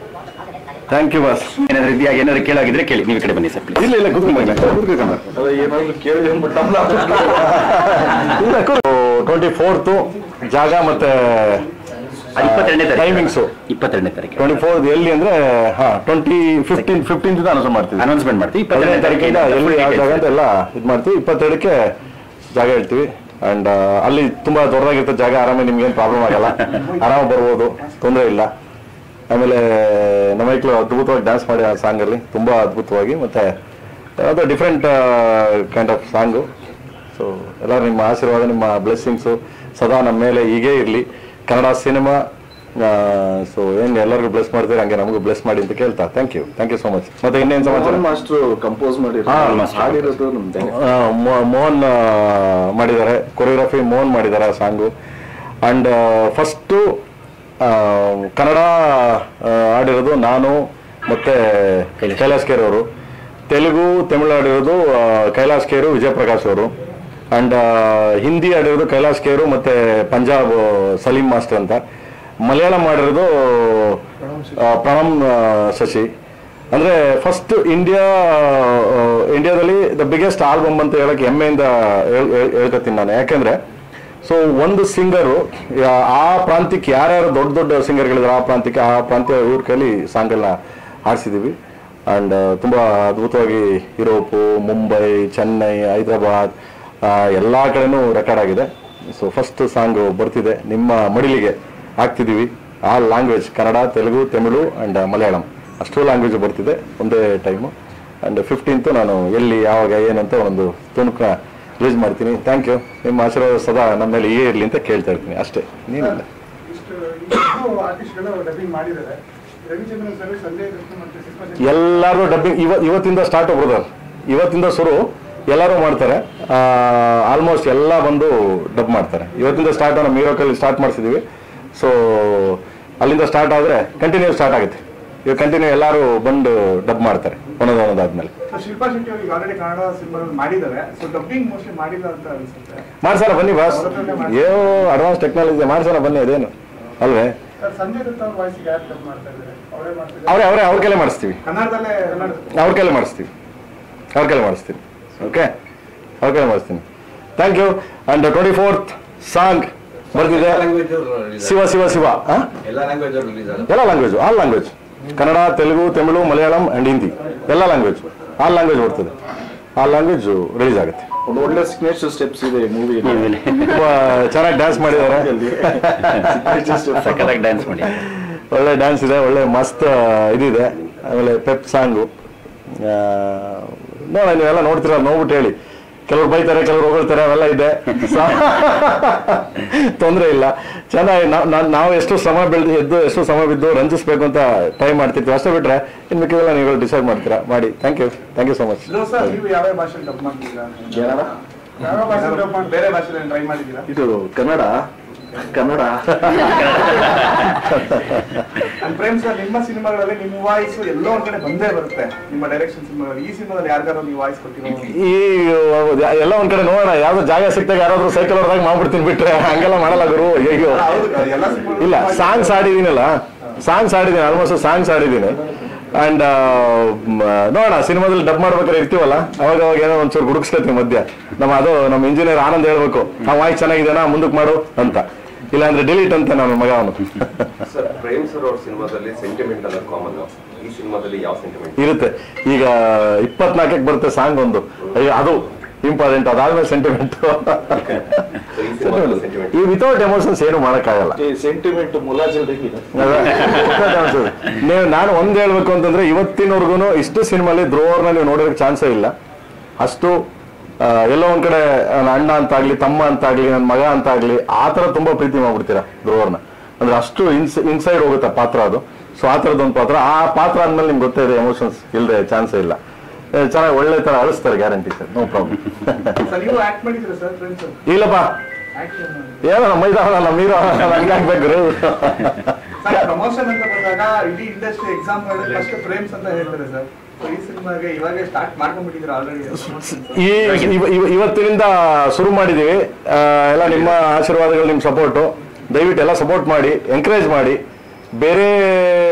Thank you boss. ಏನಾದರೂ ಇದೆಯಾ, ಏನಾದ್ರು ಕೇಳಾಗಿದ್ರೆ ಕೇಳಿ. ನೀವು ಈ ಕಡೆ ಬನ್ನಿ ಸರ್ ಪ್ಲೀಸ್. ಇಲ್ಲ ಏನಾದ್ರು ಕೇಳಿ 24th ಜಾಗ ಮತ್ತೆ 22ನೇ ತಾರೀಕು ಟೈಮಿಂಗ್ಸು. 22ನೇ ತಾರೀಕು 24th ಎಲ್ಲಿ ಅಂದ್ರೆ 15th ಅನೌನ್ಸ್ ಮಾಡ್ತೀವಿ, ಅನೌನ್ಸ್ಮೆಂಟ್ ಮಾಡ್ತೀವಿ. 22ನೇ ತಾರೀಕಿಂದ ಎಲ್ಲಿ ಯಾವ ಜಾಗ ಅಂತ ಎಲ್ಲ ಇದು ಮಾಡ್ತೀವಿ. 22ಕ್ಕೆ ಜಾಗ ಹೇಳ್ತೀವಿ. ಅಂಡ್ ಅಲ್ಲಿ ತುಂಬಾ ದೊಡ್ಡದಾಗಿರ್ತದೆ ಜಾಗ, ಆರಾಮಾಗಿ ನಿಮ್ಗೇನು ಪ್ರಾಬ್ಲಮ್ ಆಗಲ್ಲ, ಆರಾಮ ಬರ್ಬೋದು, ತೊಂದರೆ ಇಲ್ಲ. ಆಮೇಲೆ ನಮ್ಮ ಮೈಕ್ಳು ಅದ್ಭುತವಾಗಿ ಡ್ಯಾನ್ಸ್ ಮಾಡಿ ಆ ಸಾಂಗಲ್ಲಿ ತುಂಬಾ ಅದ್ಭುತವಾಗಿ, ಮತ್ತೆ ಅದು different kind of song. So ಎಲ್ಲರೂ ನಿಮ್ಮ ಆಶೀರ್ವಾದ, ನಿಮ್ಮ ಬ್ಲೆಸ್ಸಿಂಗ್ಸು ಸದಾ ನಮ್ಮ ಮೇಲೆ ಹೀಗೇ ಇರಲಿ. ಕನ್ನಡ ಸಿನಿಮಾ ಸೊ ಹೆಂಗೆ ಎಲ್ಲರಿಗೂ ಬ್ಲೆಸ್ ಮಾಡ್ತೀರಿ ಹಂಗೆ ನಮಗೂ ಬ್ಲೆಸ್ ಮಾಡಿ ಅಂತ ಕೇಳ್ತಾ ಥ್ಯಾಂಕ್ ಯು ಸೊ ಮಚ್. ಮತ್ತೆ ಇನ್ನೇನು ಸಮಾಚಾರ? ಮಾಸ್ಟರ್ ಕಂಪೋಸ್ ಮಾಡಿರೋದು ಮೋಹನ್ ಮಾಡಿದ್ದಾರೆ, ಕೊರಿಯೋಗ್ರಫಿ ಮೋಹನ್ ಮಾಡಿದ್ದಾರೆ ಆ ಸಾಂಗು. ಅಂಡ್ ಫಸ್ಟು ಕನ್ನಡ ಆಡಿರೋದು ನಾನು ಮತ್ತೆ ಕೈಲಾಶ್ ಖೇರ್ ಅವರು, ತೆಲುಗು ತಮಿಳು ಆಡಿರೋದು ಕೈಲಾಶ್ ಖೇರು ವಿಜಯಪ್ರಕಾಶ್ ಅವರು, ಅಂಡ್ ಹಿಂದಿ ಆಡಿರೋದು ಕೈಲಾಶ್ ಖೇರು ಮತ್ತೆ ಪಂಜಾಬ್ ಸಲೀಂ ಮಾಸ್ಟರ್ ಅಂತ, ಮಲಯಾಳಂ ಮಾಡಿರೋದು ಪ್ರಣಮ್ ಶಶಿ. ಅಂದ್ರೆ ಫಸ್ಟ್ ಇಂಡಿಯಾದಲ್ಲಿ ದ ಬಿಗ್ಗೆಸ್ಟ್ ಆಲ್ಬಮ್ ಅಂತ ಹೇಳಕ್ಕೆ ಹೆಮ್ಮೆಯಿಂದ ಹೇಳ್ಕೊತೀನಿ ನಾನು. ಯಾಕೆಂದ್ರೆ ಸೊ ಒಂದು ಸಿಂಗರು ಆ ಪ್ರಾಂತ್ಯಕ್ಕೆ ಯಾರ್ಯಾರು ದೊಡ್ಡ ದೊಡ್ಡ ಸಿಂಗರ್ಗಳಿದ್ದಾರೆ ಆ ಪ್ರಾಂತ್ಯ ಇವ್ರ ಕೈಲಿ ಸಾಂಗಲ್ನ ಹಾಡಿಸಿದೀವಿ. ಅಂಡ್ ತುಂಬಾ ಅದ್ಭುತವಾಗಿ ಯುರೋಪು, ಮುಂಬೈ, ಚೆನ್ನೈ, ಹೈದರಾಬಾದ್ ಎಲ್ಲ ಕಡೆನೂ ರೆಕಾರ್ಡ್ ಆಗಿದೆ. ಸೊ ಫಸ್ಟ್ ಸಾಂಗ್ ಬರ್ತಿದೆ, ನಿಮ್ಮ ಮಡಿಲಿಗೆ ಹಾಕ್ತಿದ್ದೀವಿ. ಆ ಲ್ಯಾಂಗ್ವೇಜ್ ಕನ್ನಡ, ತೆಲುಗು, ತಮಿಳು ಅಂಡ್ ಮಲಯಾಳಂ ಅಷ್ಟು ಲ್ಯಾಂಗ್ವೇಜ್ ಬರ್ತಿದೆ ಒಂದೇ ಟೈಮು. ಅಂಡ್ 15th ನಾನು ಎಲ್ಲಿ ಯಾವಾಗ ಏನಂತ ಒಂದು ತುಣುಕ ರಿಲೀಸ್ ಮಾಡ್ತೀನಿ. Thank you. ನಿಮ್ಮ ಆಶೀರ್ವಾದ ಸದಾ ನಮ್ಮ ಮೇಲೆ ಹೀಗೆ ಇರಲಿ ಅಂತ ಕೇಳ್ತಾ ಇರ್ತೀನಿ ಅಷ್ಟೇ, ನೀನಿಲ್ಲ. ಎಲ್ಲರೂ ಡಬ್ಬಿಂಗ್ ಇವತ್ತಿಂದ ಸ್ಟಾರ್ಟ್ ಬ್ರದರ್, ಇವತ್ತಿಂದ ಶುರು, ಎಲ್ಲರೂ ಮಾಡ್ತಾರೆ. ಆಲ್ಮೋಸ್ಟ್ ಎಲ್ಲ ಬಂದು ಡಬ್ ಮಾಡ್ತಾರೆ. ಇವತ್ತಿಂದ ಸ್ಟಾರ್ಟ್ ನಮ್ಮ ಮಿರಾಕಲ್ ಸ್ಟಾರ್ಟ್ ಮಾಡಿಸಿದೀವಿ. ಸೊ ಅಲ್ಲಿಂದ ಸ್ಟಾರ್ಟ್ ಆದರೆ ಕಂಟಿನ್ಯೂ ಸ್ಟಾರ್ಟ್ ಆಗುತ್ತೆ. ಇವಾಗ ಕಂಟಿನ್ಯೂ ಎಲ್ಲರೂ ಬಂದು ಡಬ್ ಮಾಡ್ತಾರೆ ಒಂದೊಂದಾದ್ಮೇಲೆ. ಶಿಲ್ಪಾ ಶೆಟ್ಟಿ ಅವರಿಗೆ ಆಲ್ರೆಡಿ ಕನ್ನಡ ಸಿನಿಮಾ ಮಾಡಿದ್ದಾರೆ, ಸೊ ಡಬ್ಬಿಂಗ್ ಮೋಸ್ಟ್ಲಿ ಮಾಡಿಲ್ಲ ಅಂತ ಅನ್ಸುತ್ತೆ. ಮಾಡ್ಸಾರ ಬನ್ನಿ ಬಾಸ್, ಏನೋ ಅಡ್ವಾನ್ಸ್ ಟೆಕ್ನಾಲಜಿ ಮಾಡ್ಸಾರ ಬನ್ನಿ, ಅದೇನು ಅಲ್ವೇ. ಸಂಜಯ್ ದತ್ತ ಅವ್ರ ವಾಯ್ಸಿಗೆ ಯಾರು ಡಬ್ ಮಾಡ್ತಾ ಇದ್ದಾರೆ? ಅವರೇ ಮಾಡ್ತಿದ್ದಾರೆ, ಅವ್ರ ಕೈಲೇ ಮಾಡಿಸ್ತೀವಿ, ಕನ್ನಡದಲ್ಲೇ ಅವ್ರ ಕೈಲೇ ಮಾಡಿಸ್ತೀವಿ. ಓಕೆ, ಅವ್ರ ಕೈಲೇ ಮಾಡಿಸ್ತೀನಿ. Thank you. And 24th song ಬರ್ತಿದೆ, ಶಿವ ಶಿವ ಶಿವ. ಎಲ್ಲ language, all language, Kannada, Telugu, Tamil, Malayalam and Hindi, ಎಲ್ಲ ಲ್ಯಾಂಗ್ವೇಜ್, ಆಲ್ ಲ್ಯಾಂಗ್ವೇಜ್ ಬರ್ತದೆ. ಆ ಲ್ಯಾಂಗ್ವೇಜ್ ರಿಲೀಸ್ ಆಗುತ್ತೆ. ಒಂದು ಒಳ್ಳೆ ಸಿಗ್ನೇಚರ್ ಸ್ಟೆಪ್ಸ್ ಇದೆ ಮೂವಿ. ತುಂಬಾ ಚೆನ್ನಾಗಿ ಡ್ಯಾನ್ಸ್ ಮಾಡಿದ್ದಾರೆ, ಸಖತ್ತಾಗಿ ಡ್ಯಾನ್ಸ್ ಮಾಡಿ, ಒಳ್ಳೆ ಡ್ಯಾನ್ಸ್ ಇದೆ, ಒಳ್ಳೆ ಮಸ್ತ್ ಇದಿದೆ. ಆಮೇಲೆ ಪೆಪ್ ಸಾಂಗು ನೋಡ, ನೀವೆಲ್ಲ ನೋಡ್ತೀರ, ನೋಡ್ಬಿಟ್ಟು ಹೇಳಿ. ಕೆಲವ್ರು ಬೈತಾರೆ, ಕೆಲವ್ರು ಹೊಗಳ್ತಾರೆ, ಅವೆಲ್ಲ ಇದೆ, ತೊಂದರೆ ಇಲ್ಲ. ಚೆನ್ನಾಗಿ ನಾವು ಎಷ್ಟು ಶ್ರಮ ಎಷ್ಟು ಶ್ರಮ ಬಿದ್ದು ರಂಜಿಸ್ಬೇಕು ಅಂತ ಟ್ರೈ ಮಾಡ್ತಿರ್ತೀವಿ, ಅಷ್ಟೇ ಬಿಟ್ರೆ ಇನ್ನು ಮಿಕ್ಕಿದೆಲ್ಲ ನೀವು ಡಿಸೈಡ್ ಮಾಡ್ತೀರಾ, ಮಾಡಿ. Thank you so much. ನೀವು ಯಾವ ಭಾಷೆ ಡಬ್ ಮಾಡ್ತೀರಾ? ಯಾವ ಭಾಷೆ ಡಬ್ ಮಾಡಿ ಬೇರೆ ಭಾಷೆ ಟ್ರೈ ಮಾಡಿದ್ದೀರಾ? ಇದು ಕನ್ನಡ. ಪ್ರೇಮ್ ಸರ್, ನಿಮ್ಮ ಸಿನಿಮಾಗಳಲ್ಲಿ ನಿಮ್ಮ ವಾಯ್ಸ್ ಎಲ್ಲೋ ಒಂದ್ ಕಡೆ ಬಂದೇ ಬರುತ್ತೆ, ನಿಮ್ಮ ಡೈರೆಕ್ಷನ್ ಸಿನಿಮಾಗಳಲ್ಲಿ. ಈ ಸಿನಿಮಾದಲ್ಲಿ ಯಾರಿಗಾರು ನೀವು ವಾಯ್ಸ್ ಕೊಟ್ಟಿರೋ? ಈ ಎಲ್ಲ ಒಂದ್ ಕಡೆ ನೋಡೋಣ, ಯಾವ್ದು ಜಾಗ ಸಿಕ್ತಾಗ ಯಾರಾದ್ರೂ ಸೈಕಲ್ ಹೊರದಾಗ ಮಾಡ್ಬಿಡ್ತೀನಿ, ಬಿಟ್ರೆ ಹಂಗೆಲ್ಲ ಮಾಡಲ್ಲ ಗುರು. ಅಯ್ಯೋ ಇಲ್ಲ, ಸಾಂಗ್ಸ್ ಆಡಿದ್ದೀನಿ, ಆಲ್ಮೋಸ್ಟ್ ಸಾಂಗ್ಸ್ ಆಡಿದ್ದೀನಿ. ಅಂಡ್ ನೋಡೋಣ, ಸಿನಿಮಾದಲ್ಲಿ ಡಬ್ ಮಾಡ್ಬೇಕಾದ್ರೆ ಇರ್ತೀವಲ್ಲ, ಅವಾಗ ಏನೋ ಒಂಚೂರು ಹುಡುಕ್ಸ್ಕೊತೀವಿ ಮಧ್ಯ. ನಮ್ಮ ಇಂಜಿನಿಯರ್ ಆನಂದ್ ಹೇಳ್ಬೇಕು, ಆ ವಾಯ್ಸ್ ಚೆನ್ನಾಗಿದೆನಾ ಮುಂದಕ್ಕೆ ಮಾಡು ಅಂತ, ಇಲ್ಲಾಂದ್ರೆ ಡಿಲೀಟ್ ಅಂತ ನಾನು ಮಗ ಅವನು. ಪ್ರೇಮ್ ಸರ್ ಅವ್ರ ಸಿನಿಮಾದಲ್ಲಿ ಸೆಂಟಿಮೆಂಟ್ ಅಲ್ಲ ಕಾಮನ್, ಈ ಸಿನಿಮಾದಲ್ಲಿ ಯಾವ ಸೆಂಟಿಮೆಂಟ್ ಇರುತ್ತೆ? ಈಗ 24ಕ್ಕೆ ಬರುತ್ತೆ ಸಾಂಗ್ ಒಂದು, ಅದು ಇಂಪಾರ್ಟೆಂಟ್, ಅದಾದ್ಮೇಲೆ ಸೆಂಟಿಮೆಂಟ್. ಈ ವಿತೌಟ್ ಎಮೋಷನ್ಸ್ ಏನು ಮಾಡಕ್ಕಾಗಲ್ಲ. ಸೆಂಟಿಮೆಂಟ್ ನಾನು ಒಂದ್ ಹೇಳ್ಬೇಕು ಅಂತಂದ್ರೆ, ಇವತ್ತಿನವರೆಗೂ ಇಷ್ಟು ಸಿನಿಮಾಲಿ ಧ್ರುವರ್ನ ನೀವು ನೋಡೋದಕ್ಕೆ ಚಾನ್ಸೇ ಇಲ್ಲ. ಅಷ್ಟು ಎಲ್ಲೋ ಒಂದ್ ಕಡೆ ಅಣ್ಣ ಅಂತಾಗ್ಲಿ, ತಮ್ಮ ಅಂತಾಗ್ಲಿ, ನನ್ನ ಮಗ ಅಂತಾಗ್ಲಿ, ಆ ತರ ತುಂಬಾ ಪ್ರೀತಿ ಮಾಡ್ಬಿಡ್ತೀರಾ ಧ್ರುವರ್ನ. ಅಂದ್ರೆ ಅಷ್ಟು ಇನ್ಸೈಡ್ ಹೋಗುತ್ತೆ ಪಾತ್ರ ಅದು. ಸೊ ಆ ಥರದ್ದೊಂದು ಪಾತ್ರ, ಆ ಪಾತ್ರ ಅಂದ್ಮೇಲೆ ನಿಮ್ಗೆ ಗೊತ್ತೇ ಇದೆ, ಎಮೋಷನ್ಸ್ ಇಲ್ಲದೆ ಚಾನ್ಸೇ ಇಲ್ಲ. ಚೆನ್ನಾಗಿ ಒಳ್ಳೆ ಥರ ಅಳಿಸ್ತಾರೆ, ಗ್ಯಾರಂಟಿ ಸರ್, ನೋ ಪ್ರಾಬ್ಲಮ್. ಇಲ್ಲಪ್ಪ, ಏನೋ ಮೈದಾನ ಮೀರೋ ಹಂಗಾಗ್ಬೇಕು. ಪ್ರಮೋಷನ್ ಅಂತ ಬಂದಾಗ ಇಡೀ ಇಂಡಸ್ಟ್ರಿ ಎಕ್ಸಾಂಪಲ್ ಫಸ್ಟ್ ಫ್ರೇಮ್ಸ್ ಅಂತ ಹೇಳ್ತಾರೆ ಸರ್. ಈ ಸಿನಿಮಾಗೆ ಇವಾಗ ಸ್ಟಾರ್ಟ್ ಮಾಡ್ಕೊಂಡ್ಬಿಟ್ಟಿದ್ರು ಆಲ್ರೆಡಿ. ಇವತ್ತಿನಿಂದ ಶುರು ಮಾಡಿದೀವಿ. ಎಲ್ಲ ನಿಮ್ಮ ಆಶೀರ್ವಾದಗಳು, ನಿಮ್ಮ ಸಪೋರ್ಟು, ದಯವಿಟ್ಟು ಎಲ್ಲ ಸಪೋರ್ಟ್ ಮಾಡಿ, ಎಂಕರೇಜ್ ಮಾಡಿ. ಬೇರೆ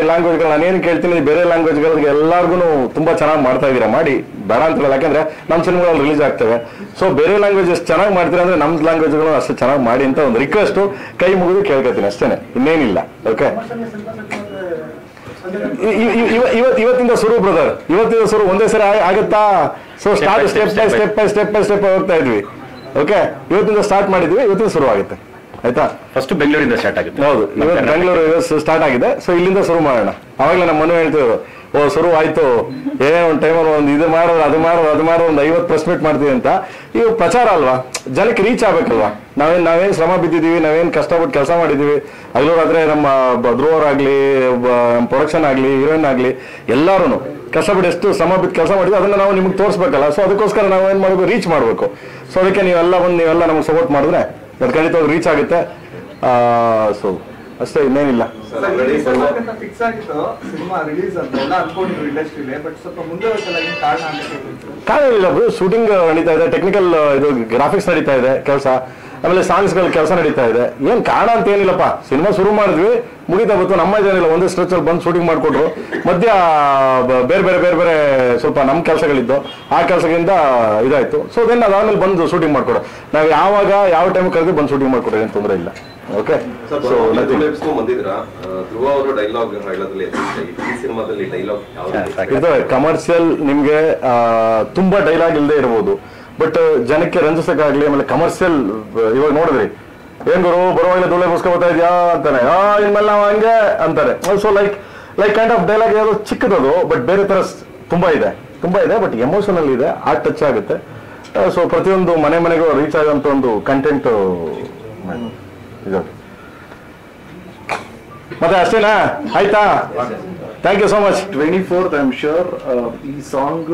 ಲ್ಯಾಂಗ್ವೇಜ್ಗಳು ನಾನೇನು ಕೇಳ್ತೀನಿ, ಬೇರೆ ಲ್ಯಾಂಗ್ವೇಜ್ಗಳಿಗೆ ಎಲ್ಲರಿಗೂ ತುಂಬಾ ಚೆನ್ನಾಗಿ ಮಾಡ್ತಾ ಇದ್ದೀರಾ, ಮಾಡಿ, ಬೇಡ ಅಂತ ಹೇಳಲ್ಲ. ಯಾಕಂದ್ರೆ ನಮ್ಮ ಸಿನಿಮಾಗಳು ರಿಲೀಸ್ ಆಗ್ತವೆ. ಸೊ ಬೇರೆ ಲ್ಯಾಂಗ್ವೇಜ್ ಎಷ್ಟು ಚೆನ್ನಾಗಿ ಮಾಡ್ತೀರಾ ಅಂದ್ರೆ ನಮ್ಮ ಲ್ಯಾಂಗ್ವೇಜ್ಗಳು ಅಷ್ಟು ಚೆನ್ನಾಗಿ ಮಾಡಿ ಅಂತ ಒಂದು ರಿಕ್ವೆಸ್ಟು ಕೈ ಮುಗಿದು ಕೇಳ್ಕೊತೀನಿ ಅಷ್ಟೇನೆ, ಇನ್ನೇನಿಲ್ಲ. ಓಕೆ, ಇವತ್ತಿಂದ ಶುರು ಬ್ರದರ್, ಇವತ್ತಿಂದ ಶುರು, ಒಂದೇ ಸರಿ ಆಗುತ್ತಾ? So start step by step ಹೋಗ್ತಾ ಇದ್ವಿ. ಓಕೆ, ಇವತ್ತಿಂದ ಸ್ಟಾರ್ಟ್ ಮಾಡಿದ್ವಿ, ಇವತ್ತಿಂದ ಶುರು ಆಗುತ್ತೆ. ಆಯ್ತಾ? ಫಸ್ಟ್ ಬೆಂಗಳೂರಿಂದ ಸ್ಟಾರ್ಟ್ ಆಗುತ್ತೆ. ಹೌದು, ಇವತ್ತು ಬೆಂಗಳೂರು ಸ್ಟಾರ್ಟ್ ಆಗಿದೆ. ಸೊ ಇಲ್ಲಿಂದ ಶುರು ಮಾಡೋಣ. ಅವಾಗಲೇ ನಮ್ಮ ಮನೆ ಹೇಳ್ತಿದ್ರು, ಓ ಶುರು ಆಯ್ತು, ಏನೋ ಒಂದು ಟೈಮಲ್ಲಿ ಒಂದು ಇದು ಮಾಡೋದು, ಅದು ಮಾಡೋದು ಒಂದು 50 ಪ್ರೆಸ್ ಮೀಟ್ ಮಾಡ್ತೀವಿ ಅಂತ. ಇವು ಪ್ರಚಾರ ಅಲ್ವಾ, ಜನಕ್ಕೆ ರೀಚ್ ಆಗ್ಬೇಕಲ್ವಾ. ನಾವೇನು ಶ್ರಮ ಬಿದ್ದಿದ್ದೀವಿ, ನಾವೇನು ಕಷ್ಟಪಟ್ಟು ಕೆಲಸ ಮಾಡಿದ್ದೀವಿ. ಹಗಲೂರಾದ್ರೆ ನಮ್ಮ ಧ್ರುವರಾಗ್ಲಿ, ಪ್ರೊಡಕ್ಷನ್ ಆಗಲಿ, ಹೀರೋಯಿನ್ ಆಗಲಿ, ಎಲ್ಲರೂ ಕಷ್ಟಪಟ್ಟು ಎಷ್ಟು ಶ್ರಮ ಬಿದ್ದು ಕೆಲಸ ಮಾಡಿದ್ವಿ, ಅದನ್ನ ನಾವು ನಿಮ್ಗೆ ತೋರಿಸ್ಬೇಕಲ್ಲ. ಸೊ ಅದಕ್ಕೋಸ್ಕರ ನಾವು ಏನು ಮಾಡಬೇಕು, ರೀಚ್ ಮಾಡಬೇಕು. ಸೊ ಅದಕ್ಕೆ ನೀವೆಲ್ಲ ನಮ್ಗೆ ಸಪೋರ್ಟ್ ಮಾಡಿದ್ರೆ ಅದು ಖಂಡಿತವಾಗಿ ರೀಚ್ ಆಗುತ್ತೆ. ಸೊ ಅಷ್ಟೇ, ಇನ್ನೇನಿಲ್ಲ. ಫಿಕ್ಸ್ ಆಗಿತ್ತು ಸಿನಿಮಾ ರಿಲೀಸ್ ಅಂತ ಎಲ್ಲ ಅನ್ಕೊಂಡಿದ್ರು ಇಂಡಸ್ಟ್ರಿಲಿ, ಬಟ್ ಸ್ವಲ್ಪ ಮುಂದೆ ಹೋಗ್ತಲ್ಲ, ಏನು ಕಾರಣ ಅಂತ? ಕಾರಣ ಇಲ್ಲ, ಶೂಟಿಂಗ್ ನಡೀತಾ ಇದೆ, ಟೆಕ್ನಿಕಲ್ ಇದು ಗ್ರಾಫಿಕ್ಸ್ ನಡೀತಾ ಇದೆ ಕೆಲಸ, ಆಮೇಲೆ ಸಾಂಗ್ಸ್ಗಳ ಕೆಲಸ ನಡೀತಾ ಇದೆ. ಏನ್ ಕಾರಣ ಅಂತ ಏನಿಲ್ಲಪ್ಪ, ಸಿನಿಮಾ ಶುರು ಮಾಡಿದ್ವಿ, ಮುಗಿತಾ ಬಂತು. ನಮ್ಮ ಏನಿಲ್ಲ, ಒಂದೇ ಸ್ಟ್ರೆಚ್ ಅಲ್ಲಿ ಬಂದು ಶೂಟಿಂಗ್ ಮಾಡಿಕೊಟ್ರು. ಮಧ್ಯ ಬೇರೆ ಸ್ವಲ್ಪ ನಮ್ಮ ಕೆಲಸಗಳಿದ್ದು, ಆ ಕೆಲಸದಿಂದ ಇದಾಯ್ತು. ಸೊ ದೆನ್ ಅದಾದ್ಮೇಲೆ ಬಂದು ಶೂಟಿಂಗ್ ಮಾಡ್ಕೊಡು. ನಾವು ಯಾವ ಟೈಮ್ ಕರೆದು ಬಂದು ಶೂಟಿಂಗ್ ಮಾಡ್ಕೊಡ್ರಿ, ಏನು ತೊಂದರೆ ಇಲ್ಲ. ಓಕೆ, ಸೊ ಬಂದಿದ್ರ ಧ್ರುವ ಅವರು ಡೈಲಾಗ್ ಹೇಳೋದ್ರಲ್ಲಿ ಈ ಸಿನಿಮಾದಲ್ಲಿ ಡೈಲಾಗ್ ಇರ್ತವೆ. ಕಮರ್ಷಿಯಲ್ ನಿಮ್ಗೆ ತುಂಬಾ ಡೈಲಾಗ್ ಇಲ್ಲದೆ ಇರ್ಬೋದು, ಬಟ್ ಜನಕ್ಕೆ ರಂಜಿಸಕ್ಕಾಗ್ಲಿ. ಆಮೇಲೆ ಕಮರ್ಷಿಯಲ್ ಇವಾಗ ನೋಡಿದ್ರಿ, ಏನ್ ಗುರು ಬರುವಾಗಲೇ ಧೂಳೆ ಬಸ್ಕೊಳ್ತಾ ಇದೆಯಾ ಅಂತಾನೆ, ಇನ್ಮೇಲೆ ನಾವು ಹಂಗೆ ಅಂತಾರೆ. So like kind of dialogue ಯಾವುದು ಚಿಕ್ಕದದು, ಬಟ್ ಬೇರೆ ತರ ತುಂಬಾ ಇದೆ, ಬಟ್ ಎಮೋಷನಲ್ ಇದೆ, ಆರ್ಟ್ ಟಚ್ ಆಗುತ್ತೆ. ಸೊ ಪ್ರತಿಯೊಂದು ಮನೆಗೂ ರೀಚ್ ಆಗುವಂತ ಒಂದು ಕಂಟೆಂಟ್ ಇದು. ಮತ್ತೆ ಅಷ್ಟೇನಾ? ಆಯ್ತಾ? Thank you so much. 24th I am sure ಈ ಸಾಂಗ್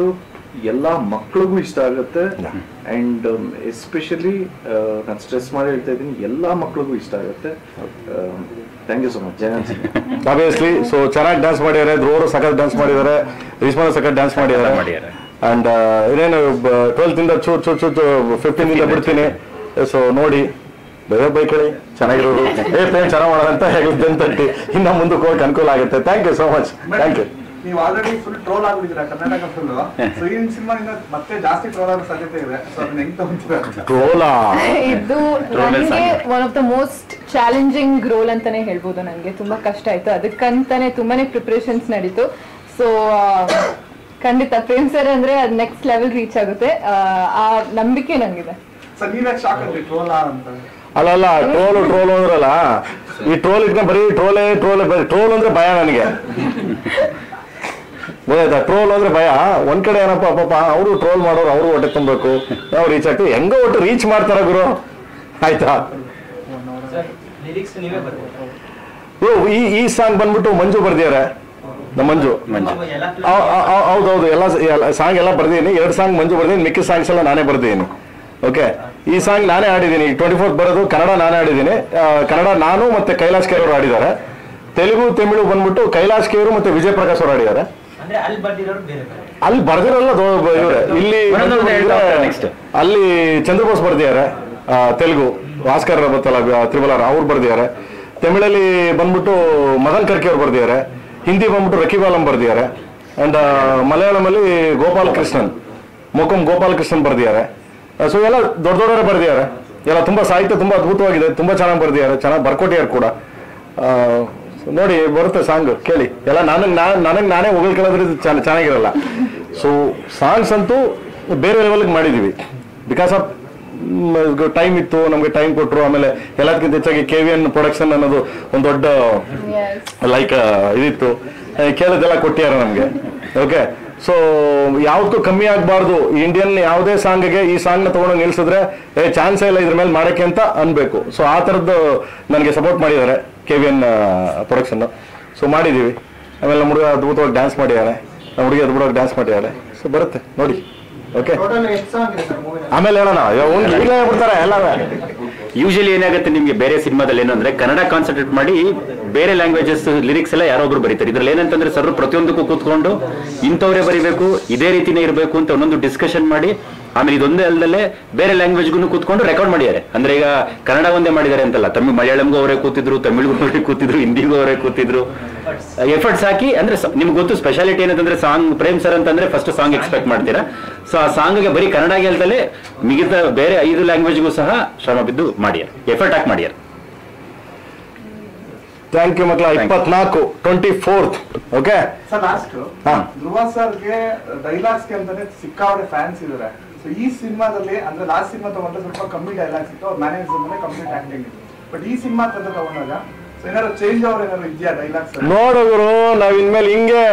ಎಲ್ಲಾ ಮಕ್ಕಳಿಗೂ ಇಷ್ಟ ಆಗುತ್ತೆ. ಅಂಡ್ ಎಸ್ಪೆಷಲಿ ನಾನು ಸ್ಟ್ರೆಸ್ ಮಾಡಿ ಹೇಳ್ತಾ ಇದ್ದೀನಿ, ಎಲ್ಲಾ ಮಕ್ಕಳಿಗೂ ಇಷ್ಟ ಆಗುತ್ತೆ. Thank you so much. Obviously. So ಚೆನ್ನಾಗಿ ಡ್ಯಾನ್ಸ್ ಮಾಡಿದ್ದಾರೆ, ಧ್ರುವರು ಸಖತ್ ಡ್ಯಾನ್ಸ್ ಮಾಡಿದ್ದಾರೆ, ರಿಸ್ಮಾನ್ ಸಖತ್ ಡ್ಯಾನ್ಸ್ ಮಾಡಿದ್ದಾರೆ. ಅಂಡ್ ಇನ್ನೇನು 12th ಇಂದ ಚೂರ್ 15th ಇಂದ ಬಿಡ್ತೀನಿ. ಸೊ ನೋಡಿ, ಬೇರೆ ಬೈಕಳಿ ಚೆನ್ನಾಗಿರೋದು, ಪ್ರೇಮ್ ಚೆನ್ನಾಗಿ ಮಾಡೋದಂತ ಹೇಳಿದ್ದಂತಟ್ಟಿ ಇನ್ನ ಮುಂದಕ್ಕೆ ಹೋಗಿ ಅನುಕೂಲ ಆಗುತ್ತೆ. Thank you so much. Thank you. ನೀವು ಆಲ್ರೆಡಿ ಫುಲ್ ಟ್ರೋಲ್ ಆಗ್ಬಿಟ್ಟಿದ್ದೀರಾ ಕರ್ನಾಟಕ ಫುಲ್. ಸೊ ಈ ಸಿನಿಮಾದಿಂದ ಮತ್ತೆ ಜಾಸ್ತಿ ಟ್ರೋಲ್ ಆಗೋ ಸಾಧ್ಯತೆ ಇದೆ. ಸೊ ಅದನ್ನ ಹೆಂಗ್ ತಗೊಂತೀರಾ? ಟ್ರೋಲಾ ಇದು ನನಗೆ one of the most challenging role ಅಂತಾನೆ ಹೇಳ್ಬೋದು. ನನಗೆ ತುಂಬಾ ಕಷ್ಟ ಆಯ್ತು, ಅದಕ್ಕಂತಾನೆ ತುಂಬಾನೇ ಪ್ರಿಪರೇಷನ್ಸ್ ನಡೀತು. ಸೊ ಖಂಡಿತ ಪ್ರೇಮ್ ಸರ್ ಅಂದ್ರೆ ಅದು ನೆಕ್ಸ್ಟ್ ಲೆವೆಲ್ ರೀಚ್ ಆಗುತ್ತೆ, ಆ ನಂಬಿಕೆ ನಂಗಿದೆ. ಸರ್ ನೀವೇ ಶಾಕ್ ಆದ್ರಿ ಟ್ರೋಲಾ ಅಂತ? ಅಲ್ಲ, ಟ್ರೋಲ್ ಅಂದ್ರಲ್ಲ, ಈ ಟ್ರೋಲ್ ಇಟ್ಕೊಂಡ್ ಬರೀ ಟ್ರೋಲ್ ಅಂದ್ರೆ ಭಯ ನನಗೆ. ಗೊತ್ತಾಯ್ತಾ? ಟ್ರೋಲ್ ಅಂದ್ರೆ ಭಯ. ಒಂದ್ ಕಡೆ ಏನಪ್ಪ ಪಾಪ ಅವರು ಟ್ರೋಲ್ ಮಾಡೋರು, ಅವರು ಹೊಟ್ಟೆ ತುಂಬಬೇಕು, ನಾವು ರೀಚ್ ಆಗ್ತೀವಿ. ಹೆಂಗೋ ಒಟ್ಟು ರೀಚ್ ಮಾಡ್ತಾರ ಗುರು. ಆಯ್ತಾ? ಈ ಸಾಂಗ್ ಬಂದ್ಬಿಟ್ಟು ಮಂಜು ಬರ್ದಿದ್ದಾರೆ, ನಮ್ಮ ಮಂಜು. ಹೌದೌದು, ಎಲ್ಲ ಸಾಂಗ್ ಎಲ್ಲ ಬರ್ದಿದ್ದೀನಿ. 2 ಸಾಂಗ್ ಮಂಜು ಬರ್ದಿದ್ದೀನಿ, ಮಿಕ್ಕಿ ಸಾಂಗ್ಸ್ ಎಲ್ಲ ನಾನೇ ಬರ್ದಿದ್ದೀನಿ. ಓಕೆ, ಈ ಸಾಂಗ್ ನಾನೇ ಆಡಿದ್ದೀನಿ. 24th ಬರೋದು ಕನ್ನಡ ನಾನೇ ಆಡಿದ್ದೀನಿ. ಕನ್ನಡ ನಾನು ಮತ್ತೆ ಕೈಲಾಶ್ ಕೆ ಅವರು ಆಡಿದ್ದಾರೆ. ತೆಲುಗು ತಮಿಳು ಬಂದ್ಬಿಟ್ಟು ಕೈಲಾಶ್ ಕೆ ಅವರು ಮತ್ತೆ ವಿಜಯ್ ಪ್ರಕಾಶ್ ಅವರು ಆಡಿದ್ದಾರೆ. ಅಲ್ಲಿ ಬರ್ದಿರಲ್ಲ ಇವರೇ, ಇಲ್ಲಿ ಅಲ್ಲಿ ಚಂದ್ರಬೋಸ್ ಬರ್ದಿದ್ದಾರೆ. ತೆಲುಗು ಆಸ್ಕರ್ ಬತ್ತಲ್ಲ ತ್ರಿಬಲ್ ಆರ್, ಅವ್ರು ಬರ್ದಿದ್ದಾರೆ. ತಮಿಳಲ್ಲಿ ಬಂದ್ಬಿಟ್ಟು ಮದನ್ ಕರ್ಕಿ ಅವ್ರು ಬರ್ದಿದ್ದಾರೆ. ಹಿಂದಿ ಬಂದ್ಬಿಟ್ಟು ರಕಿಬಾಲಂ ಬರ್ದಿದ್ದಾರೆ. ಅಂಡ್ ಮಲಯಾಳಮಲ್ಲಿ ಗೋಪಾಲಕೃಷ್ಣನ್, ಮೊಕಂ ಗೋಪಾಲಕೃಷ್ಣನ್ ಬರ್ದಿದ್ದಾರೆ. ಸೊ ಎಲ್ಲ ದೊಡ್ಡವರೇ ಬರ್ದಿದ್ದಾರೆ. ಎಲ್ಲ ತುಂಬಾ ಸಾಹಿತ್ಯ ತುಂಬಾ ಅದ್ಭುತವಾಗಿದೆ, ತುಂಬಾ ಚೆನ್ನಾಗಿ ಬರ್ದಿದ್ದಾರೆ, ಚೆನ್ನಾಗಿ ಬರ್ಕೊಟ್ಟಿದ್ದಾರೆ ಕೂಡ. ನೋಡಿ, ಬರುತ್ತೆ ಸಾಂಗ್ ಕೇಳಿ. ಎಲ್ಲ ನನಗೆ ನಾನೇ ಹೊಗಳ್ಕೊಳ್ಳೋದ್ರೆ ಚೆನ್ನಾಗಿರಲ್ಲ. ಸೊ ಸಾಂಗ್ಸ್ ಅಂತೂ ಬೇರೆ ಲೆವೆಲ್ಗೆ ಮಾಡಿದೀವಿ. ಬಿಕಾಸ್ ಆಫ್ ಟೈಮ್ ಇತ್ತು, ನಮ್ಗೆ ಟೈಮ್ ಕೊಟ್ಟರು. ಆಮೇಲೆ ಎಲ್ಲದಕ್ಕಿಂತ ಹೆಚ್ಚಾಗಿ KVN ಪ್ರೊಡಕ್ಷನ್ ಅನ್ನೋದು ಒಂದು ದೊಡ್ಡ ಲೈಕ್ ಇದಿತ್ತು, ಕೇಳೋದೆಲ್ಲ ಕೊಟ್ಟಿದ್ದಾರೆ ನಮ್ಗೆ. ಓಕೆ, ಸೊ ಯಾವ್ದಕ್ಕೂ ಕಮ್ಮಿ ಆಗಬಾರ್ದು. ಇಂಡಿಯನ್ ಯಾವುದೇ ಸಾಂಗ್ಗೆ ಈ ಸಾಂಗ್ನ ತಗೊಂಡು ನಿಲ್ಸಿದ್ರೆ ಚಾನ್ಸೇ ಇಲ್ಲ ಇದ್ರ ಮೇಲೆ ಮಾಡಕ್ಕೆ ಅಂತ ಅನ್ಬೇಕು. ಸೊ ಆ ಥರದ್ದು ನನಗೆ ಸಪೋರ್ಟ್ ಮಾಡಿದ್ದಾರೆ KVN ಪ್ರೊಡಕ್ಷನ್. ಸೊ ಮಾಡಿದ್ದೀವಿ. ಆಮೇಲೆ ನಮ್ಮ ಹುಡುಗ ಅದ್ಭುತವಾಗಿ ಡ್ಯಾನ್ಸ್ ಮಾಡಿದ್ದಾರೆ, ನಮ್ಮ ಹುಡುಗಿ ಅದ್ಭುತವಾಗಿ ಡ್ಯಾನ್ಸ್ ಮಾಡಿದ್ದಾರೆ. ಸೊ ಬರುತ್ತೆ ನೋಡಿ. ಓಕೆ, ಆಮೇಲೆ ಹೇಳೋಣ. ಈಗಲೇ ಬಿಡ್ತಾರೆ ಎಲ್ಲ. ಯೂಶಲಿ ಏನಾಗುತ್ತೆ ನಿಮ್ಗೆ ಬೇರೆ ಸಿನಿಮಾದಲ್ಲಿ ಏನಂದ್ರೆ ಕನ್ನಡ ಕಾನ್ಸಂಟ್ರೇಟ್ ಮಾಡಿ ಬೇರೆ ಲ್ಯಾಂಗ್ವೇಜಸ್ ಲಿರಿಕ್ಸ್ ಎಲ್ಲ ಯಾರೋ ಒಬ್ರು ಬರೀತಾರೆ. ಇದ್ರಲ್ಲಿ ಏನಂತಂದ್ರೆ ಸರ್ ಪ್ರತಿಯೊಂದಕ್ಕೂ ಕೂತ್ಕೊಂಡು ಇಂಥವ್ರೇ ಬರೀಬೇಕು, ಇದೇ ರೀತಿನೇ ಇರಬೇಕು ಅಂತ ಒಂದೊಂದು ಡಿಸ್ಕಷನ್ ಮಾಡಿ ಆಮೇಲೆ ಇದೊಂದೇ ಅಲ್ಲದಲ್ಲೇ ಬೇರೆ ಲ್ಯಾಂಗ್ವೇಜ್ಗೂ ಕೂತ್ಕೊಂಡು ರೆಕಾರ್ಡ್ ಮಾಡಿದ್ದಾರೆ. ಅಂದ್ರೆ ಈಗ ಕನ್ನಡ ಒಂದೇ ಮಾಡಿದ್ದಾರೆ ಅಂತಲ್ಲ, ಮಲಯಾಳಂಗೂ ಅವರೇ ಕೂತಿದ್ರು, ತಮಿಳ್ಗೂ ಅವರೇ ಕೂತಿದ್ರು, ಹಿಂದಿಗೂ ಅವರೇ ಕೂತಿದ್ರು, ಎಫರ್ಟ್ಸ್ ಹಾಕಿ. ಅಂದ್ರೆ ನಿಮ್ಗೆ ಗೊತ್ತು ಸ್ಪೆಷಾಲಿಟಿ ಏನಂತಂದ್ರೆ ಸಾಂಗ್ ಪ್ರೇಮ್ ಸರ್ ಅಂತಂದ್ರೆ ಫಸ್ಟ್ ಸಾಂಗ್ ಎಕ್ಸ್ಪೆಕ್ಟ್ ಮಾಡ್ತೀರಾ. ಸೊ ಆ ಸಾಂಗ್ಗೆ ಬರೀ ಕನ್ನಡ ಹೇಳ್ದಲ್ಲೇ ಮಿಗತ ಬೇರೆ 5 ಲ್ಯಾಂಗ್ವೇಜ್ಗೂ ಸಹ ಶ್ರಮ ಬಿದ್ದು ಮಾಡ್ಯಾರ, ಎಫರ್ಟ್ ಹಾಕಿ ಮಾಡ್ಯಾರ. ಥ್ಯಾಂಕ್ ಯು ಮಕ್ಕಳ. 24 ಓಕೆ ಸರ್. ಲಾಸ್ಟ್ ಧ್ರುವ ಸರ್ಗೆ ಡೈಲಾಗ್ಸ್ ಗೆ ಅಂತಾನೆ ಸಿಕ್ಕಾವಡೆ ಫ್ಯಾನ್ಸ್ ಇದಾರೆ. ಸೊ ಈ ಸಿನಿಮಾದಲ್ಲಿ ಅಂದ್ರೆ ಲಾಸ್ಟ್ ಸಿನಿಮಾ ತಗೊಂಡ್ರೆ ಸ್ವಲ್ಪ ಕಮ್ಮಿ ಡೈಲಾಗ್ಸ್ ಇತ್ತು, ಅವ್ರ ಮ್ಯಾನೇಜರ್ ಮೇಲೆ ಕಂಪ್ಲೀಟ್ ಆಕ್ಟಿಂಗ್ ಇತ್ತು. ಬಟ್ ಈ ಸಿನಿಮಾ ತಗೊಂಡಾಗ ಏನಾದ್ರು ಚೇಂಜ್ ಅವ್ರ ಏನಾದ್ರು ಇದೆಯಾ ಡೈಲಾಗ್ಸ್? ನೋಡಿದ್ರು ನಾವ್ ಇನ್ಮೇಲೆ ಹಿಂಗೆ